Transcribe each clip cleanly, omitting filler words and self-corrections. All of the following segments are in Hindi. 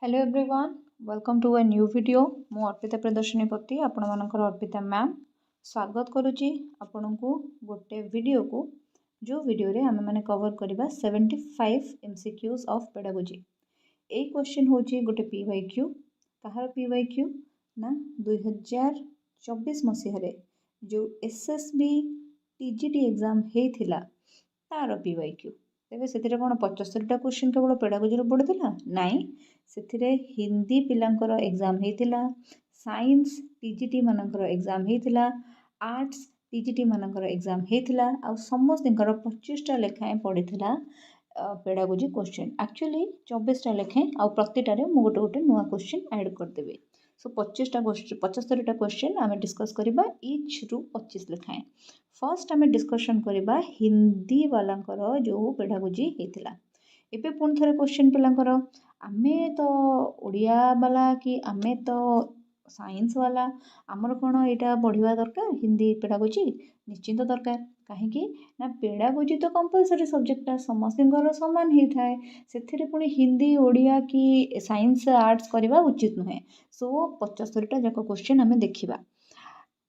Hello everyone welcome to a new video मु अर्पिता प्रदर्शनी पति आपण मानकर अर्पिता मैम स्वागत करुच्ची आपण को गोटे वीडियो को जो वीडियो रे आम मैंने कवर करवा 75 MCQs of pedagogy. A question होची गोटे PYQ कहार PYQ ना 2024 मसीह जो SSB TGT एग्जाम होता तार PYQ। तेरे से कौन 75टा क्वेश्चन केवल पेडागोजी पड़ता नाई से हिंदी पिलांकर एग्जाम होता साइंस TGT मानकर एग्जाम होता आर्ट्स TGT मानकर एग्जाम होता आ समस्त 25टा लेखाएं पड़ता पेडागोजी क्वेश्चन एक्चुअली 24टा लेखाएं आ प्रतिटारे मु गोटे गोटे नुआ क्वेश्चन ऐड करदेवी। सो 75टा क्वेश्चन आम डिस्कस करवा इच रु 25 लेखाएं। फर्स्ट आम डिस्कशन करवा हिंदी वालांकर जो पेडागोजी होता। एबे पुणी थे क्वेश्चन पिलांकर आमे तो ओडिया वाला कि आमे तो साइंस वाला आमर कौन यहाँ बढ़िया दरकार हिंदी पेडागोजी निश्चिंत दरकार कहीं ना पेडागोजी तो कंपलसरी सब्जेक्टा समस्त सामान होता है से पुणी हिंदी ओडिया कि साइंस आर्ट्स करवा उचित नुहे। सो 75टा जाक क्वेश्चन आम देखा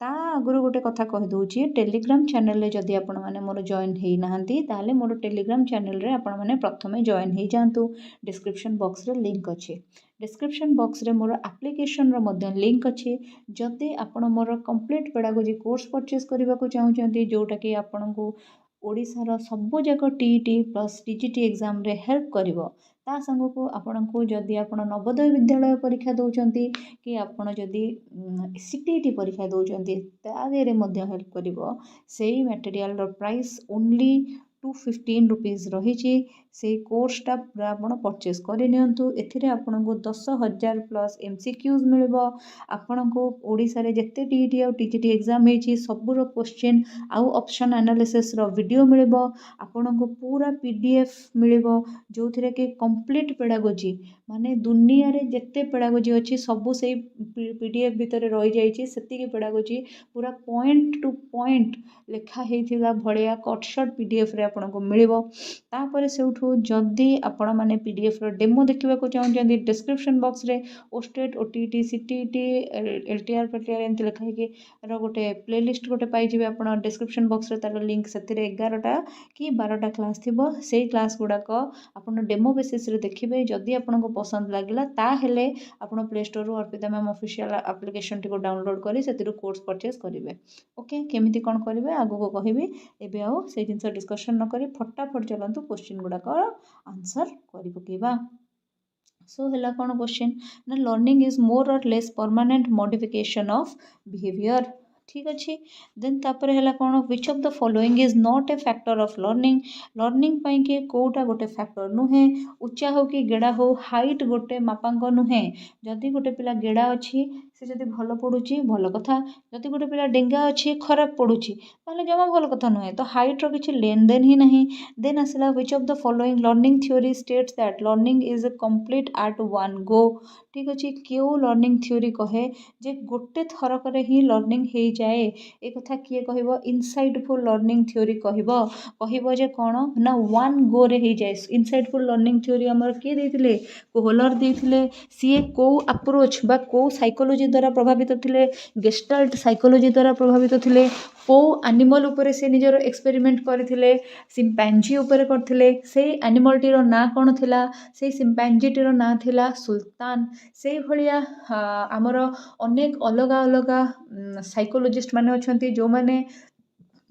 ता आगुरी गोटे कथा कहीदे टेलीग्राम चैनल रे जदि आपण मैंने मोर जॉइन होना मोर टेलीग्राम चैनल रे आपण मैंने प्रथमे जॉइन हो जातु। डिस्क्रिप्शन बॉक्स रे लिंक अच्छे डिस्क्रिप्शन बॉक्स रे मोर एप्लिकेशन रो मध्य लिंक अच्छे जदि आपण more complete pedagogy course purchase करने को चाहते जोटा कि आपण को ओडिशार सबु जाक TET प्लस TGT एग्जाम रे हेल्प करिवो ता संग को आपण को जदि आपण नवोदय विद्यालय परीक्षा दौरान कि आपण जदि CTET परीक्षा दौरान तादेहरे मध्य हेल्प करिवो। सेही मटेरियल रो प्राइस ओनली 215 रुपीज रही से कोर्सटा पूरा आप परचेज करनियंतु। एथिरे आपन को 10,000 प्लस MCQs मिलबो। आपन को ओडिसा रे जत्ते TET और TGT एग्जाम हेची सबुरो क्वेश्चन आउ ऑप्शन एनालिसिस रो वीडियो मिलबो। आपन को पूरा PDF मिलबो जोथिरे कि कंप्लीट पेडागोजी माने दुनिया रे जत्ते पेडागोजी अछि सबु से PDF भितर रही जाइछि सेतिकी पेडागोजी पूरा पॉइंट टू पॉइंट लेखा हेथिला भलिया कटशॉट PDF रे आपन को मिलबो। तापर सेउठू जदि आपण माने PDF रो डेमो देखिबा को चाहउछन्ती डिस्क्रिप्शन बॉक्स रे ओस्टेट OTT CTET LTR PTR एंत लिखा है कि रो गोटे प्लेलिस्ट गोटे पाई जिवे आपण डिस्क्रिप्शन बॉक्स रे तार लिंक सेतिरे 11टा कि 12टा क्लास थिबो सेही क्लास गुडाक आपण डेमो बेसिस रे देखिबे। जदि आपण को पसंद लागिला ता हेले आपण प्ले स्टोर रो अर्पिता मैम ऑफिशियल एप्लिकेशन टी को डाउनलोड करी सेतिरो कोर्स परचेज करिवे। ओके केमिति कोन करिवे आगो को कहिबे एबे आउ से जिंस डिस्कशन न करी फटाफट चलंतु क्वेश्चन गुडाक आंसर करि पकेबा। सो हेला कौन क्वेश्चन ना लर्निंग इज मोर और less permanent modification of behaviour ठीक अच्छे। देन तापर है कौन which of the following is not a factor of learning learning पाई के कोटा गोटे फैक्टर नुहे उच्चा हो कि गेड़ा हो हाइट गोटे मापांक नुहे। जदि गोटे पिला गेड़ा अच्छी से जदि भल पढ़ुची भल कथा जदि गोटे पिला डेंगा अच्छी खराब पढ़ुची ताले जमा भल कथा नुहे तो हाइट रो किछि लेन देन ही नहीं। देन आसला which of the following learning theory states that learning is a complete at one go ठीक अच्छे। क्यों लर्निंग थ्योरी कहे जे गोटे थरक ही लर्निंग हो जाए ए कथा किए कहबो इनसाइटफुल लर्निंग थ्योरी कहबो जे कौन ना वन गो रे हो जाए। इनसाइटफुल लर्निंग थ्योरी हमर किए देथिले कोहलर देथिले सीए को अप्रोच बा को साइकोलॉजी द्वारा प्रभावित थिले गेस्टाल्ट साइकोलॉजी द्वारा प्रभावित थिले को एनिमल उपरे से निजर एक्सपेरिमेंट करथिले सिम्पैंजी उपरे करथिले से एनिमल टीर ना कौन थिला से सिम्पैंजी टीर ना थिला सुल्तान से भलिया आमर अनेक अलग अलग साइकोलॉजिस्ट माने अछंती जो माने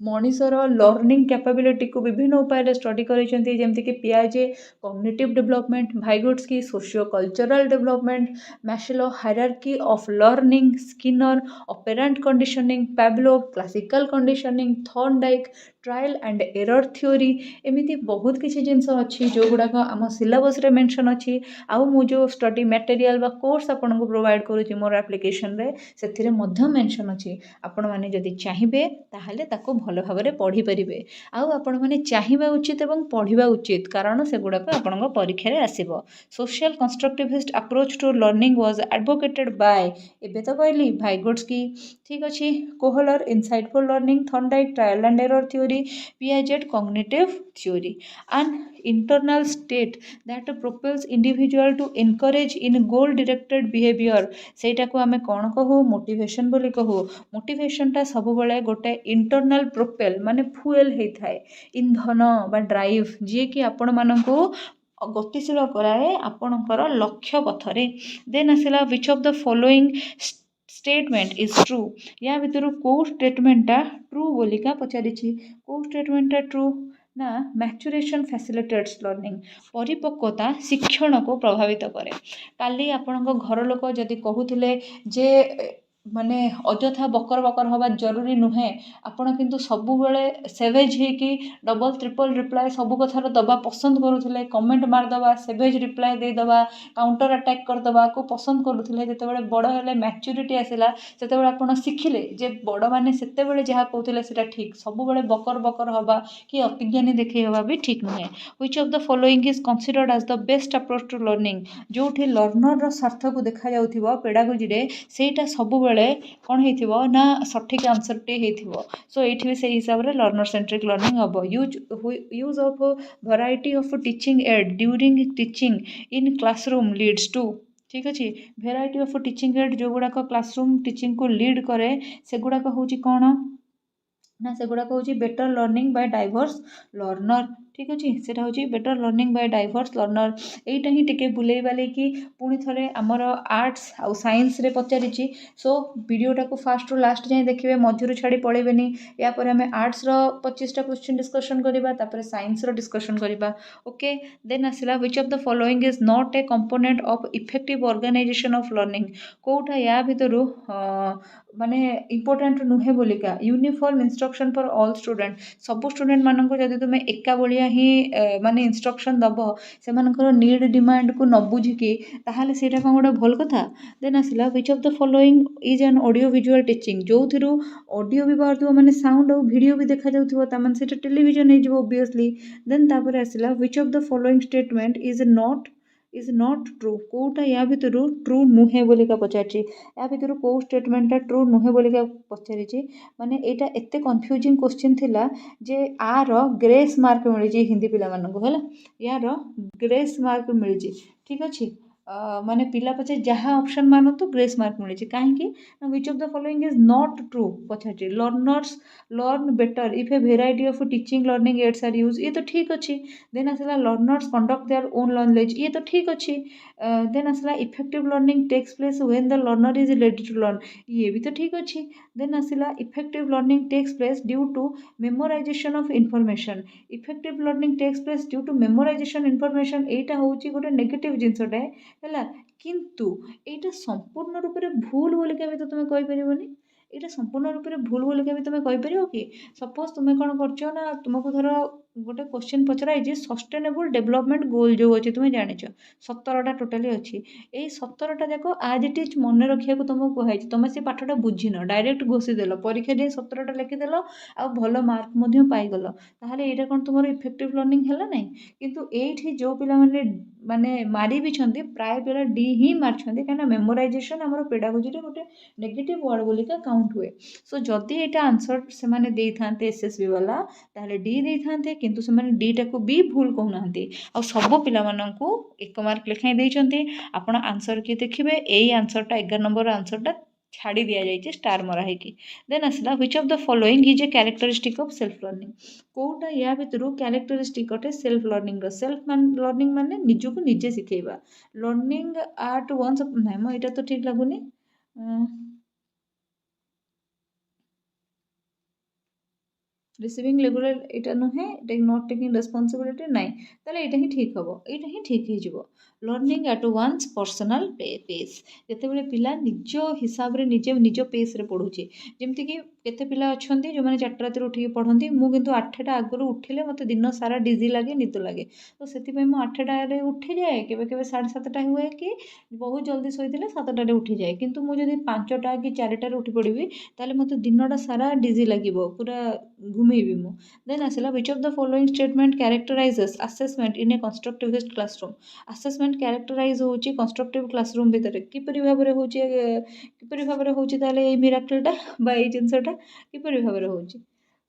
मनीषर लर्निंग कैपेबिलिटी को विभिन्न उपाय स्टडी करते जमती कि पियाजे cognitive development Vygotsky socio cultural development Maslow hierarchy of learning Skinner operant conditioning Pavlov classical conditioning Thorndike trial and error theory एमती बहुत किसी जिनस अच्छी जो गुड़ाक आम सिलेबस रे मेंशन अच्छी आउ मु जो स्टडी मटेरियल बा कोर्स आपन को प्रोवाइड करूची मोर एप्लिकेशन रे सेथिरे मध्य मेंशन अच्छी। आपण माने जदि चाहिबे ताहले ताको भल भाव पढ़ी पारे आउ आपण मैंने चाहिए उचित और पढ़ा उचित कारण से गुड़ाक आपण परीक्षा रे आसीबो। Social constructivist approach to learning was advocated by एबे तो कहली भाइगोट्स्की ठीक अच्छे Kohler insightful learning Thorndike trial and error theory theory, Piaget cognitive theory. An internal state that propels individual to encourage in goal directed behavior ସେଇଟାକୁ ଆମେ କ'ଣ କହୁ ମୋଟିଭେସନ୍ ବୋଲି କହୁ। ମୋଟିଭେସନ୍ଟା ସବୁବେଳେ ଗୋଟେ ଇଣ୍ଟରନାଲ୍ ପ୍ରୋପେଲ୍ ମାନେ ଫୁଏଲ୍ ହେଇଥାଏ, ଇନ୍ଧନ ବା ଡ୍ରାଇଭ୍, ଯିଏକି ଆପଣମାନଙ୍କୁ ଗତିଶୀଳ କରାଏ ଆପଣଙ୍କର ଲକ୍ଷ୍ୟ ପଥରେ। ଦେନ୍ ଆସିଲା which of the following statement is true। ୟା ଭିତରୁ କେଉଁ ଷ୍ଟେଟମେଣ୍ଟଟା ଟ୍ରୁ ବୋଲିକା ପଚାରିଛି। କେଉଁ ଷ୍ଟେଟମେଣ୍ଟଟା ଟ୍ରୁ ନା ମ୍ୟାଚୁରେସନ୍ ଫ୍ୟାସିଲିଟେଟ୍ସ ଲର୍ଣ୍ଣିଂ, ପରିପକ୍ୱତା ଶିକ୍ଷଣକୁ ପ୍ରଭାବିତ କରେ। କାଲି ଆପଣଙ୍କ ଘର ଲୋକ ଯଦି କହୁଥିଲେ ଯେ ମାନେ ଅଯଥା ବକର ବକର ହେବା ଜରୁରୀ ନୁହେଁ, ଆପଣ କିନ୍ତୁ ସବୁବେଳେ ସେଭେଜ୍ ହେଇକି ଡବଲ୍ ଟ୍ରିପଲ୍ ରିପ୍ଲାଏ ସବୁ କଥାର ଦେବା ପସନ୍ଦ କରୁଥିଲେ, କମେଣ୍ଟ ମାରିଦେବା, ସେଭେଜ୍ ରିପ୍ଲାଏ ଦେଇଦେବା, କାଉଣ୍ଟର ଆଟାକ୍ କରିଦେବାକୁ ପସନ୍ଦ କରୁଥିଲେ। ଯେତେବେଳେ ବଡ଼ ହେଲେ ମ୍ୟାଚୁରିଟି ଆସିଲା ସେତେବେଳେ ଆପଣ ଶିଖିଲେ ଯେ ବଡ଼ମାନେ ସେତେବେଳେ ଯାହା କହୁଥିଲେ ସେଇଟା ଠିକ୍, ସବୁବେଳେ ବକର ବକର ହେବା କି ଅତିଜ୍ଞାନୀ ଦେଖେଇ ହେବା ବି ଠିକ୍ ନୁହେଁ। Which of the following is considered as the best approach to learning, ଯେଉଁଠି ଲର୍ଣ୍ଣରର ସ୍ୱାର୍ଥକୁ ଦେଖାଯାଉଥିବ ପେଡାଗୋଜିରେ ସେଇଟା ସବୁବେଳେ କ'ଣ ହେଇଥିବ ନା ସଠିକ୍ ଆନ୍ସରଟି ହେଇଥିବ। ସୋ ଏଇଠି ବି ସେଇ ହିସାବରେ ଲର୍ଣ୍ଣର ସେଣ୍ଟ୍ରିକ୍ ଲର୍ଣ୍ଣିଂ ହେବ। Use of variety of teaching aid during teaching in classroom leads to, ଠିକ୍ ଅଛି। ଭେରାଇଟି ଅଫ୍ ଟିଚିଂ ଏଡ୍ ଯେଉଁଗୁଡ଼ାକ କ୍ଲାସରୁମ୍ ଟିଚିଂକୁ ଲିଡ୍ କରେ ସେଗୁଡ଼ାକ ହେଉଛି କ'ଣ ନା ସେଗୁଡ଼ାକ ହେଉଛି better learning by diverse learner, ଠିକ୍ ଅଛି। ସେଇଟା ହେଉଛି better learning by diverse learner. ଏଇଟା ହିଁ ଟିକେ ବୁଲେଇ ବାଲେଇକି ପୁଣି ଥରେ ଆମର ଆର୍ଟ୍ସ ଆଉ ସାଇନ୍ସରେ ପଚାରିଛି। ସୋ ଭିଡ଼ିଓଟାକୁ ଫାଷ୍ଟରୁ ଲାଷ୍ଟ ଯାଏଁ ଦେଖିବେ, ମଝିରୁ ଛାଡ଼ି ପଳେଇବେନି। ୟାପରେ ଆମେ ଆର୍ଟ୍ସର 25ଟା କ୍ୱେଶ୍ଚିନ୍ ଡିସ୍କସନ୍ କରିବା, ତାପରେ ସାଇନ୍ସର ଡିସ୍କସନ୍ କରିବା। ଓକେ, ଦେନ୍ ଆସିଲା which of the following is not a component of effective organisation of learning, କେଉଁଟା ୟା ଭିତରୁ ମାନେ ଇମ୍ପୋର୍ଟାଣ୍ଟ ନୁହେଁ ବୋଲିକା। Uniform instruction for all student, ସବୁ ଷ୍ଟୁଡେଣ୍ଟମାନଙ୍କୁ ଯଦି ତୁମେ ଏକା ଭଳିଆ ହିଁ ମାନେ ଇନଷ୍ଟ୍ରକ୍ସନ୍ ଦେବ ସେମାନଙ୍କର ନିଡ୍ ଡିମାଣ୍ଡକୁ ନ ବୁଝିକି, ତାହେଲେ ସେଇଟା କ'ଣ ଗୋଟେ ଭଲ କଥା। ଦେନ୍ ଆସିଲା which of the following is an audio visual teaching, ଯେଉଁଥିରୁ ଅଡ଼ିଓ ବି ବାହାରୁଥିବ ମାନେ ସାଉଣ୍ଡ ଆଉ ଭିଡ଼ିଓ ବି ଦେଖାଯାଉଥିବ, ତାମାନେ ସେଇଟା ଟେଲିଭିଜନ୍ ହେଇଯିବ ଓବିୟସଲି। ଦେନ୍ ତାପରେ ଆସିଲା which of the following statement is not true, କେଉଁଟା ୟା ଭିତରୁ ଟ୍ରୁ ନୁହେଁ ବୋଲିକା ପଚାରିଛି। ୟା ଭିତରୁ କେଉଁ ଷ୍ଟେଟମେଣ୍ଟଟା ଟ୍ରୁ ନୁହେଁ ବୋଲିକା ପଚାରିଛି। ମାନେ ଏଇଟା ଏତେ କନଫ୍ୟୁଜିଂ କ୍ୱେଶ୍ଚିନ୍ ଥିଲା ଯେ ଆର ଗ୍ରେସ୍ ମାର୍କ ମିଳିଛି ହିନ୍ଦୀ ପିଲାମାନଙ୍କୁ, ହେଲା, ୟାର ଗ୍ରେସ୍ ମାର୍କ ମିଳିଛି, ଠିକ୍ ଅଛି। ମାନେ ପିଲା ପଛେ ଯାହା ଅପସନ୍ ମାନନ୍ତୁ ଗ୍ରେସ୍ ମାର୍କ ମିଳିଛି, କାହିଁକି ନା which of the following is not true ପଚାରିଛି। Learners learn better if a variety of teaching learning aids are use, ଇଏ ତ ଠିକ୍ ଅଛି। ଦେନ୍ ଆସିଲା learners conduct their own knowledge, ଇଏ ତ ଠିକ୍ ଅଛି। ଦେନ୍ ଆସିଲା effective learning takes place when the learner is ready to learn, ଇଏ ବି ତ ଠିକ୍ ଅଛି। ଦେନ୍ ଆସିଲା effective learning takes place due to memorisation of information, effective learning takes place due to memorisation information, ଏଇଟା ହେଉଛି ଗୋଟେ ନେଗେଟିଭ୍ ଜିନିଷଟେ, ହେଲା। କିନ୍ତୁ ଏଇଟା ସମ୍ପୂର୍ଣ୍ଣ ରୂପରେ ଭୁଲ ବୋଲି କେବେ ତ ତୁମେ କହିପାରିବନି। ଏଇଟା ସମ୍ପୂର୍ଣ୍ଣ ରୂପରେ ଭୁଲ ବୋଲି କେବେ ତୁମେ କହିପାରିବ କି? ସପୋଜ୍ ତୁମେ କ'ଣ କରୁଛ ନା ତୁମକୁ ଧର ଗୋଟେ କ୍ୱେଶ୍ଚିନ୍ ପଚରା ହେଇଛି ସଷ୍ଟେନେବୁଲ୍ ଡେଭଲପମେଣ୍ଟ ଗୋଲ୍ ଯେଉଁ ଅଛି ତୁମେ ଜାଣିଛ 17ଟା ଟୋଟାଲି ଅଛି। ଏଇ 17ଟା ଯାକ ଆଜ୍ ଇଟ୍ ଇଜ୍ ମନେ ରଖିବାକୁ ତୁମକୁ କୁହାଯାଇଛି, ତୁମେ ସେ ପାଠଟା ବୁଝିନ, ଡାଇରେକ୍ଟ ଘୋଷିଦେଲ, ପରୀକ୍ଷା ଦେଇ 17ଟା ଲେଖିଦେଲ ଆଉ ଭଲ ମାର୍କ ମଧ୍ୟ ପାଇଗଲ, ତାହେଲେ ଏଇଟା କ'ଣ ତୁମର ଇଫେକ୍ଟିଭ୍ ଲର୍ଣ୍ଣିଂ ହେଲା ନାହିଁ? କିନ୍ତୁ ଏଇଠି ଯେଉଁ ପିଲାମାନେ ମାନେ ମାରି ବିଛନ୍ତି ପ୍ରାୟ ପିଲା ଡି ହିଁ ମାରିଛନ୍ତି, କାହିଁକିନା ମେମୋରାଇଜେସନ୍ ଆମର ପେଡାଗୋଜିରେ ଗୋଟେ ନେଗେଟିଭ୍ ୱାର୍ଡ଼ ବୋଲିକା କାଉଣ୍ଟ ହୁଏ। ସୋ ଯଦି ଏଇଟା ଆନ୍ସର୍ ସେମାନେ ଦେଇଥାନ୍ତେ ଏସ୍ଏସ୍ବି ବାଲା ତାହେଲେ ଡି ଦେଇଥାନ୍ତେ, କିନ୍ତୁ ସେମାନେ ଡିଟାକୁ ବି ଭୁଲ କହୁନାହାନ୍ତି ଆଉ ସବୁ ପିଲାମାନଙ୍କୁ 1 ମାର୍କ ଲେଖାଏଁ ଦେଇଛନ୍ତି। ଆପଣ ଆନ୍ସର୍ କିଏ ଦେଖିବେ, ଏଇ ଆନ୍ସର୍ଟା 11 ନମ୍ବର ଆନ୍ସର୍ଟା ଛାଡ଼ି ଦିଆଯାଇଛି ଷ୍ଟାର୍ ମରା ହେଇକି। ଦେନ୍ ଆସିଲା which of the following is a characteristic of self learning, କେଉଁଟା ୟା ଭିତରୁ କ୍ୟାରେକ୍ଟରିଷ୍ଟିକ୍ ଅଟେ ସେଲ୍ଫ ଲର୍ଣ୍ଣିଂର। ସେଲ୍ଫ ଲର୍ଣ୍ଣିଂ ମାନେ ନିଜକୁ ନିଜେ ଶିଖେଇବା। ଲର୍ଣ୍ଣିଂ ଆଟ୍ ୱାନ୍ସ, ନାଇଁ ମ ଏଇଟା ତ ଠିକ୍ ଲାଗୁନି। ରିସିଭିଂ ରେଗୁଲାର ଏଇଟା ନୁହେଁ, ନଟ୍ ଟେକିଂ ରେସ୍ପନ୍ସିବିଲିଟି ନାହିଁ, ତାହେଲେ ଏଇଟା ହିଁ ଠିକ୍ ହେବ, ଏଇଟା ହିଁ ଠିକ୍ ହେଇଯିବ। Learning at once personal pace, ଯେତେବେଳେ ପିଲା ନିଜ ହିସାବରେ ନିଜେ ନିଜ ପେସ୍ରେ ପଢ଼ୁଛି। ଯେମିତିକି କେତେ ପିଲା ଅଛନ୍ତି ଯେଉଁମାନେ 4ଟା ରାତିରୁ ଉଠିକି ପଢ଼ନ୍ତି, ମୁଁ କିନ୍ତୁ 8ଟା ଆଗରୁ ଉଠିଲେ ମୋତେ ଦିନ ସାରା ଡିଜି ଲାଗେ, ନିଦ ଲାଗେ, ତ ସେଥିପାଇଁ ମୁଁ 8ଟାରେ ଉଠିଯାଏ, କେବେ କେବେ 7:30ଟା ହୁଏ କି ବହୁତ ଜଲ୍ଦି ଶୋଇଥିଲେ 7ଟାରେ ଉଠିଯାଏ। କିନ୍ତୁ ମୁଁ ଯଦି 5ଟା କି 4ଟାରେ ଉଠି ପଡ଼ିବି ତାହେଲେ ମୋତେ ଦିନଟା ସାରା ଡିଜି ଲାଗିବ, ପୁରା ଘୁମେଇବି ମୁଁ। ଦେନ୍ ଆସିଲା which of the following statement characterises assessment in a constructivist classroom, assessment characterise ହେଉଛି କନଷ୍ଟ୍ରକ୍ଟିଭ୍ କ୍ଲାସରୁମ୍ ଭିତରେ କିପରି ଭାବରେ ହେଉଛି ତାହେଲେ ଏଇ ମିରାକଲଟା ବା ଏଇ ଜିନିଷଟା କିପରି ଭାବରେ ହେଉଛି?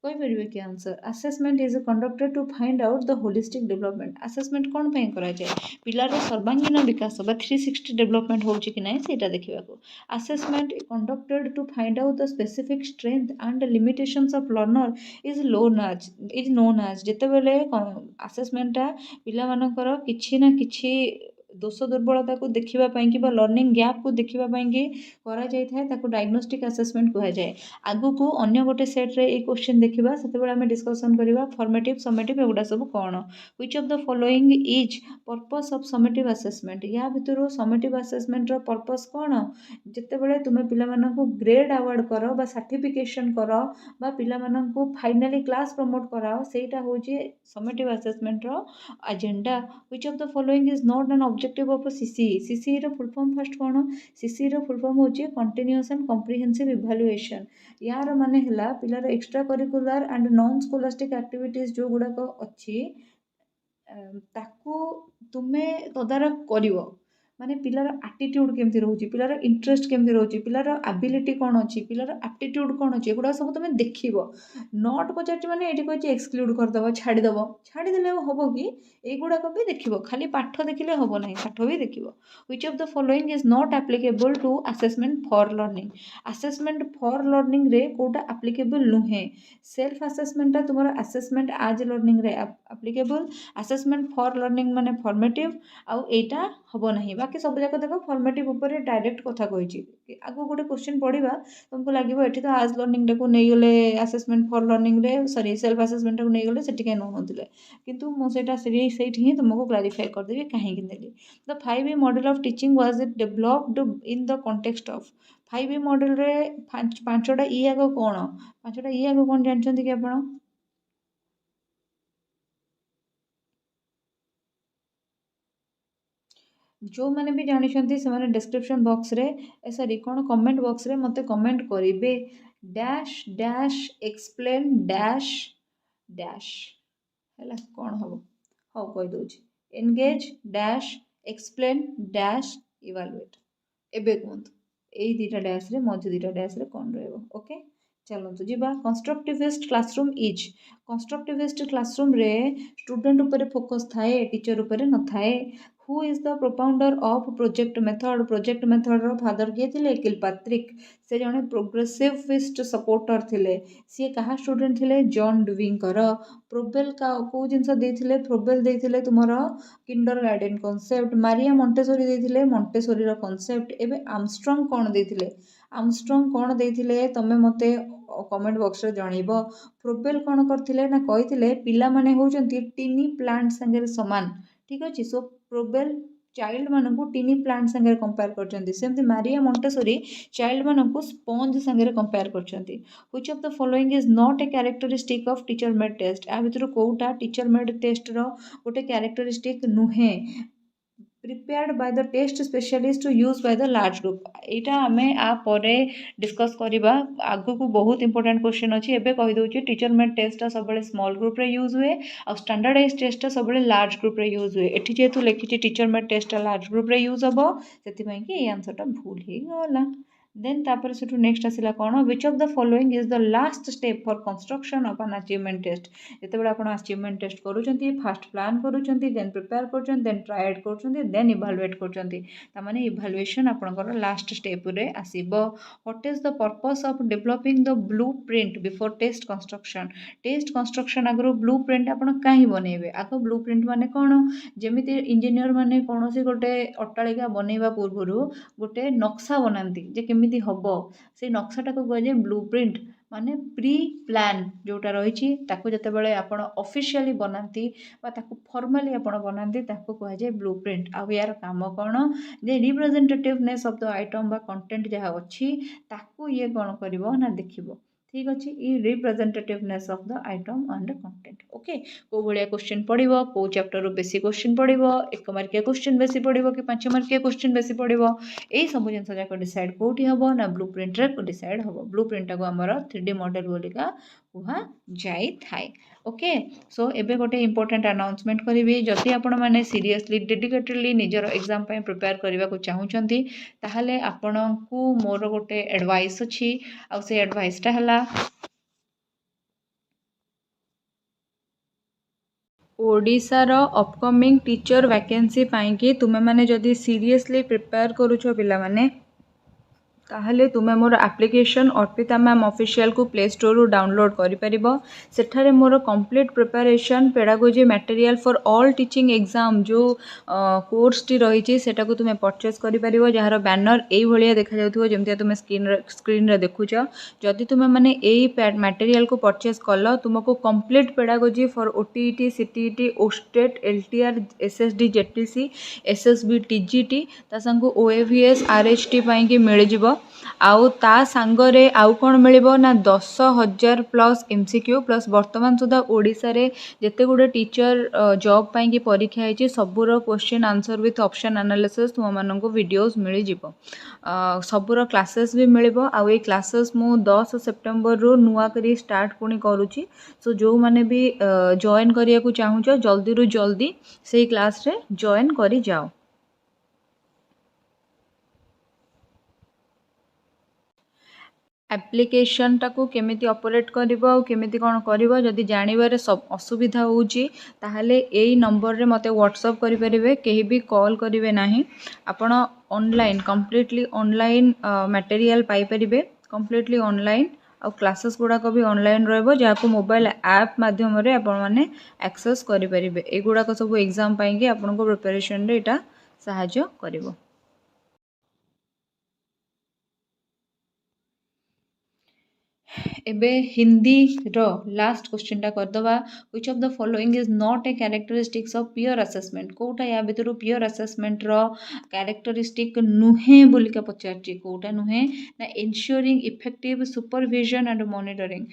कोई परिवे कि answer assessment is conducted to find out the holistic development assessment कौन पे करा जाए पिलार सर्वांगीन विकास बा 360 डेवलपमेंट होची कि नहीं सेटा देखिबा को assessment conducted to find out the specific strength and limitations of learner is known as जेते बेले असेसमेंटा पिला मानकर किछि ना किछि दोष दुर्बलता को देखा कि लर्निंग गैप को देखापी करा डायग्नोस्टिक असेसमेंट कह जाए आगु को अन्य गोटे सेट्रे ये क्वेश्चन देखा से आम डिस्कसन करवा फॉर्मेटिव समेटिव एगुड़ा सब कौन which of the following is purpose of summative assessment या भितर समेटिव असेसमेंट पर्पस कौन जितेबाला तुम्हें पिला ग्रेड अवार्ड कर बा सर्टिफिकेशन कर बा पिला फाइनाली क्लास प्रमोट कराओ सेटा हूँ समेटिव असेसमेंट एजेंडा which of the following is not an objective of CCE CCE रो फुल फॉर्म फर्स्ट कौन सीसीई रो फुल फॉर्म होची कंटीन्यूअस एंड कॉम्प्रिहेंसिव इवैल्यूएशन यार माने हला पिलार extra curricular and non scholastic activities जो गुडाक अच्छी ताकू तुमे तदारख करिवो माने पिलार एटीट्यूड केमती रोची पिलार इंटरेस्ट केमती रोची पिलार एबिलिटी कौन अच्छी पिलार एप्टीट्यूड कौन अच्छी एगुड़ा सब तुम देखिबो नॉट पचार माने एटी कहछि एक्सक्लूड करदब छाड़ीदेले हम कि एगुड़ाक भी देखिबो खाली पाठ देखिले हम ना पाठ भी देखिबो which of the following is not applicable to assessment for learning रे कोटा एप्लीकेबल नुहे सेल्फ असेसमेंट तुम असेसमेंट आज लर्निंग रे एप्लीकेबल असेसमेंट फॉर लर्निंग माने फॉर्मेटिव आउ एटा हम ना बाकी सब जाक देख फॉर्मेटिव ऊपर डायरेक्ट कथा कही आगु गोटे क्वेश्चन पढ़ा तुमको लगे ये तो आज लर्निंग टाक नहीं गले असेसमेंट फॉर लर्निंग रे सॉरी सेल्फ असेसमेंट टाक नहीं गले से कहीं नौ किंतु मुझे से ही तुमको क्लारिफाई करदेवी कहीं नेली the 5E model of teaching was it developed in the context of 5E model रे पांचटा ई आग कौन पांचटा ई आग कौन जानते कि आप जो मैंने भी जानी से डिस्क्रिप्शन बॉक्स रे सॉरी कौन कमेंट बॉक्स रे मते कमेंट करेंगे dash dash explain dash dash है कौन हम हाँ कहीदे engage dash explain dash evaluate एबे कहतु यही दुटा डैश रे मझे दुटा डैश रे कौन रहा ओके चलतु जीवा constructivist classroom is constructivist classroom रे स्टूडेंट ऊपर फोकस थाए टीचर ऊपर न थाए who is the propounder of project method रो फादर किए थे किलपात्रिक से जड़े प्रोग्रेसिविस्ट सपोर्टर थिले सी कहा स्टूडेंट थिले जॉन डुविंकर प्रोबेल का कौ जिनस देथिले प्रोबेल देथिले तुमर kindergarten concept Maria Montessori देथिले मॉन्टेसोरी रो कॉन्सेप्ट एबे आर्मस्ट्रांग कौन देथिले आर्मस्ट्रांग कौन देथिले तमे मते कमेंट बॉक्स रे जणैबो प्रोबेल कौन करथिले ना कहिथिले पिला माने होचंती टिनी प्लांट संगे समान ठीक अच्छे सो प्रोबेल चाइल्ड मानू टिनी प्लांट संगे कंपेयर करमती मारिया मॉन्टेसोरी चाइल्ड मानू स्पंज संगे कंपेयर कर which of the following is not a characteristic of teacher made test या भितर कोटा टीचर मेड टेस्ट रो गोटे कैरेक्टरिस्टिक नुहे prepared by the test specialist to use by the large group यहाँ आम आपर डिस्कस करवा आगु को बहुत इंपोर्टेंट क्वेश्चन अच्छी एवं कहीदे टीचर मेड टेस्ट सब स्मॉल ग्रुप रे यूज हुए आ स्टैंडर्डाइज टेस्ट सब लार्ज ग्रुप रे यूज हुए एटी जेहेतु लिखी teacher made test large group रे यूज हम से आंसर टा भूल ही गला देन तापर से नेक्स्ट आसला कौन which of the following is the last step for construction of an achievement test जितेबाला आप अचीवमेंट टेस्ट करूछंती फास्ट प्लान करूछंती देन प्रिपेयर करूछंती देन ट्राएड करूछंती देन इवैल्यूएट करूछंती तामाने इवैल्यूएशन आपनकर लास्ट स्टेप रे आसीबो what is the purpose of developing the blueprint before test construction आगरो ब्लूप्रिंट आपण काहे बनेबे आगो ब्लूप्रिंट माने कोन जेमिति इंजीनियर माने कोनोसी गोटे अट्टालिका बनेबा पूर्वरु गोटे नक्शा बनाती जे केमिति हम से नक्शाटा को कहुए ब्लूप्रिंट माने प्री प्लान जोटा रही जितेबाला आप ऑफिशियली बनाती फॉर्मली आप बनाती कहुए ब्लूप्रिंट आउ यार काम कौन जे रिप्रेजेंटेटिवनेस ऑफ द आइटम बा कंटेंट जहाँ अच्छी ताकू ये कौन कर ना देखिबो ठीक अच्छे ये representativeness of the item and content okay कौ भाया क्वेश्चन पड़ो कौ चैप्टर बेसी क्वेश्चन पड़ो 1 मार्किया क्वेश्चन बेसी पड़ो कि 5 मार्किया क्वेश्चन बेसी पड़ो यही सब जिन जाक डिसाइड कौटी हम ना ब्लूप्रिंट रे डिसाइड हम ब्लूप्रिंट को आमर 3D मॉडल बोलिका कह जाए ओके सो एबे गोटे इंपोर्टेंट अनाउंसमेंट करी जदि आपण मैंने सीरियसली डेडिकेटेडली निजर एग्जाम प्रिपेयर करने को चाहूँगी ताहले आपण को मोर गोटे एडवाइस अच्छी आ से एडवाइसटा है ओडिशार अपकमिंग टीचर वैकेंसी पाई तुमे माने जदि सीरियसली प्रिपेयर करूछ पिला माने ताहले तुमे मोर एप्लिकेशन अर्पिता मैम ऑफिशियल को प्ले स्टोर रू डाउनलोड करि परिबो। सेठारे मोर complete preparation pedagogy material for all teaching exam जो कोर्स टी रही छि सेटा को तुमे परचेस करि परिबो जहार बैनर एई भलिया देखा जाउथबो जेमतिया तुमे स्क्रीन रे देखुछ। जदि तुमे माने एई मटेरियल को परचेस कलो तुमको complete pedagogy for OTET CTET OSSTET LTR SSD JTC SSB TGT ता संग ओएवीएस आरएचटी पाई कि मिल जिवो। आउ ता सांगरे आउ कौन मिलिबो ना 10,000 प्लस एमसीक्यू प्लस वर्तमान सुधा ओडिशा रे जेते गुडे टीचर जॉब पाई कि परीक्षा है सबूर question answer with option analysis तुम मानक वीडियोस मिल जिवो। सबूर क्लासेस भी मिलिबो। आउ ए क्लासेस मु 10 सेप्टेम्बर रू नुआ करी स्टार्ट पुणी करूची। सो जो माने भी जॉइन करिया को चाहूचो जल्दी रू जल्दी से क्लास रे जॉइन करी जाओ। एप्लिकेशन टाको केमिति ऑपरेट करिवो आ केमिति कोन करिवो जदि जानिबारे सब असुविधा होउची ताहले एई नंबर रे मते व्हाट्सएप करि परिबे केही भी कॉल करिवे नाही। आपण ऑनलाइन कंप्लीटली ऑनलाइन मटेरियल पाई परिबे कंप्लीटली ऑनलाइन आ क्लासेस गुडा को भी ऑनलाइन रहबो जाको मोबाइल ऐप माध्यम रे आपण माने एक्सेस करि परिबे। ए गुडा को सब एग्जाम पाई कि आपण को प्रिपरेशन रे एटा सहाय्य करिवो। एबे हिंदी रो लास्ट क्वेश्चन टा करदवा। Which of the following is not a characteristics of peer assessment कोटा या भितर पियर असेसमेंट रो कैरेक्टरिस्टिक नुहे बोली का पचारची कोटा नुहे ना एन्श्योरिंग इफेक्टिव सुपरविजन एंड मॉनिटरिंग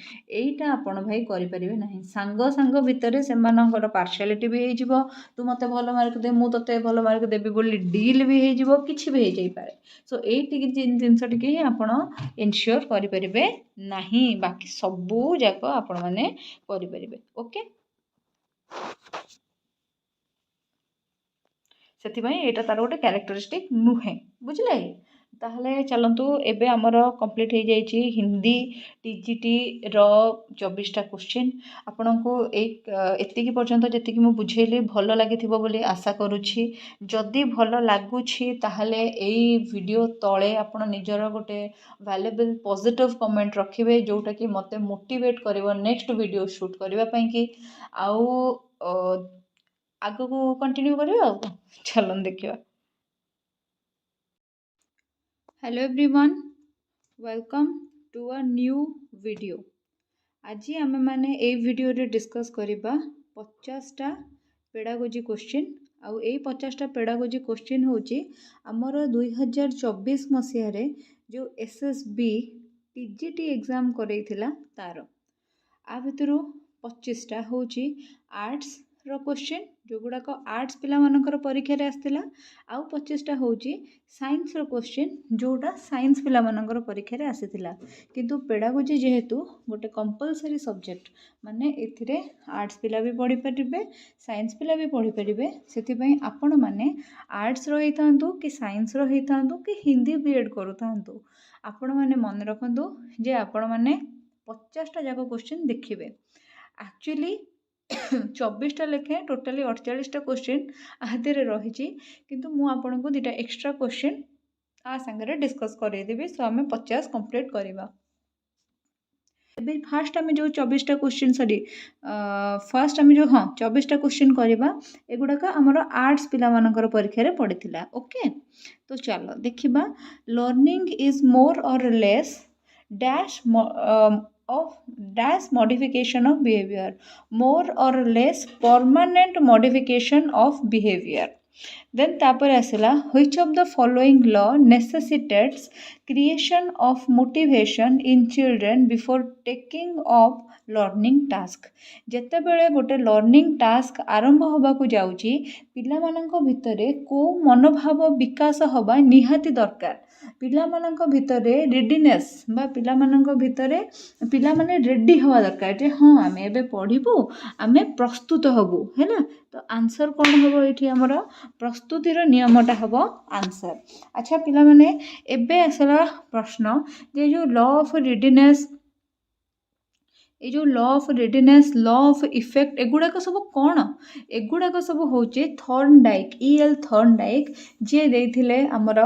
एटा आपण भाई करि परिबे नाही। सांग सांग भितर से मानकर पार्शियलिटी भी हे जिवो तू मते भलो मार्क दे मु तते भलो मार्क देबी बोली डील भी हे जिवो किछि भी हे जाई पारे। सो एटी जिंस टिके आपण एन्श्योर करि परिबे नाही बाकी सबू जाक आपण माने करि परिबे। ओके सेति भाई एटा तार गोटे कैरेक्टरिस्टिक नुहे बुझले। ताहले चलंतु एबे हमर कंप्लीट हो जाइछि हिंदी टीजीटी रो 24टा क्वेश्चन आपन को एक एतिकी पर्यंत जेतिकी मु बुझेली भलो लागिथिबो बोली आशा करूछि। जदि भलो लागुछि ताहले एई वीडियो तळे आपन निजर गोटे वैल्यूएबल पॉजिटिव कमेंट रखिबे जोटा कि मते मोटिवेट करिवो नेक्स्ट वीडियो शूट करबा पई कि आउ आगो को कंटिन्यू करबा। चलन देखिबा। Hello everyone welcome to a new video. आज आम मैंने ए वीडियो रे डिस्कस करिबा 50टा पेडागोजी क्वेश्चन आउ ए 50टा पेडागोजी क्वेश्चन होची हमर 2024 मसिया रे जो एसएसबी टीजीटी एग्जाम करैथिला तार आ भितरु 25टा होची आर्ट्स रो क्वेश्चन जो गुड़ाक आर्ट्स पिला मानकर परीक्षा रे आस्तिला आउ 25टा होची साइंस रो क्वेश्चन जोटा साइंस पिला मानकर परीक्षा रे आसीथिला। किंतु पेडागोजी जेहेतु गोटे कंपलसरी सब्जेक्ट माने एथिरे आर्ट्स पिला भी पढ़ी परिबे साइंस पिला भी पढ़ी परिबे सेति पई आपण माने आर्ट्स रो हेतांतु कि साइंस रो हेतांतु कि हिंदी बीएड करूतांतु आपण माने मन रखंतु जे आपण माने 50टा जाको क्वेश्चन देखिबे। एक्चुअली 24टा लेखे टोटाली 48टा क्वेश्चन आधेरे रही किंतु मु आपन को दुटा एक्स्ट्रा क्वेश्चन आ संगे डिस्कस करे देबी। सो आमे 50 कंप्लीट करबा। एबे फर्स्ट आमे जो 24टा क्वेश्चन सॉरी फर्स्ट आमे जो 24टा क्वेश्चन करबा एगुडा का हमर आर्ट्स पिला मानकर परीक्षा रे पड़िथिला। ओके तो चलो देखिबा लर्निंग इज मोर और less dash of dash modification of behavior more or less permanent modification of behavior। then तापर आसिला which of the following law necessitates creation of motivation in children before taking up learning task. जेते बेले गोटे लर्निंग टास्क आरंभ होबा को जाउची पिला मानक भितरे को मनोभाव विकास होबा निहाती दरकार। पिला मानक भितरे रेडीनेस बा पिला मानक भितरे पिला माने रेडी हवा दरकार जे हाँ आमे एबे पढ़िबू आमे प्रस्तुत हबू है ना। तो आंसर कौन हबो एठी हमर प्रस्तुतिर नियमटा हबो आंसर। अच्छा पिला माने एबे आसला प्रश्न जे जो लॉ ऑफ रेडीनेस ये जो law of readiness law of effect एगुड़ाक सब कौन एगुड़ाक सब हूँ थर्नडाइक EL थर्नडाइक जी देते आमर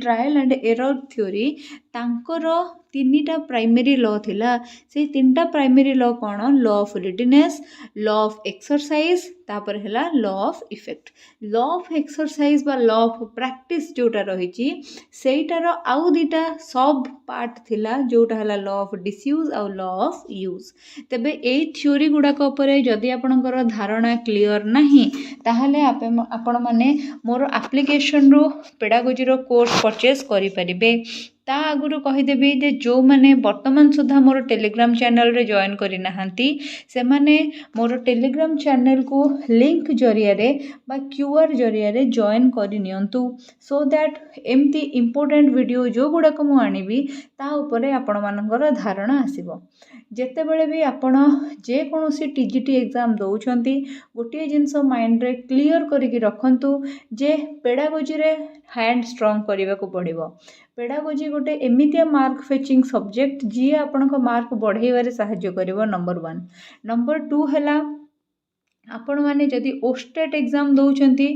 ट्रायल एंड एरर थ्योरी तांकर तीनटा प्राइमरी लॉ थिला से तीनटा प्राइमरी लॉ कौन law of readiness law of exercise तापर है law of effect law of exercise बा लॉ ऑफ प्रैक्टिस जोटा रही सेटार आउ दीटा सब पार्ट थिला जोटा है लॉ ऑफ डिसयूज और लॉ ऑफ यूज तेबे एई थ्योरी गुड़ाक जदि आपणकर धारणा क्लियर नहीं ताहले आपण माने मोर एप्लिकेशन रो पेडागोजी रो कोर्स परचेस करि परिबे ता आगुरु कहीदेवी जे जो मैंने वर्तमान सुधा मोर टेलीग्राम चैनल रे जॉइन करि नाहंती से माने मोर टेलीग्राम चैनल को लिंक जरिया रे बा QR जरिया रे जॉइन करि नियंतु सो दैट एमती इंपोर्टेंट वीडियो जो गुड़ाक मु आनिबी ता उपरे आपण मानकर धारणा आसीबो जेतेबेले भी आपण जे कोनोसी TGT एग्जाम दउछंती गोटे जिनस माइंड रे क्लियर करिकि रखंतु जे पेडागोजी रे हैंड स्ट्रांग करने को पड़ो पेडागोजी गोटे एमितिया मार्क फेचिंग सब्जेक्ट जी आपण मार्क बढ़ाइबार साहाय्य करिवो नंबर 1 नंबर 2 है आपण माने जदि ओस्टेट एग्जाम दउछंती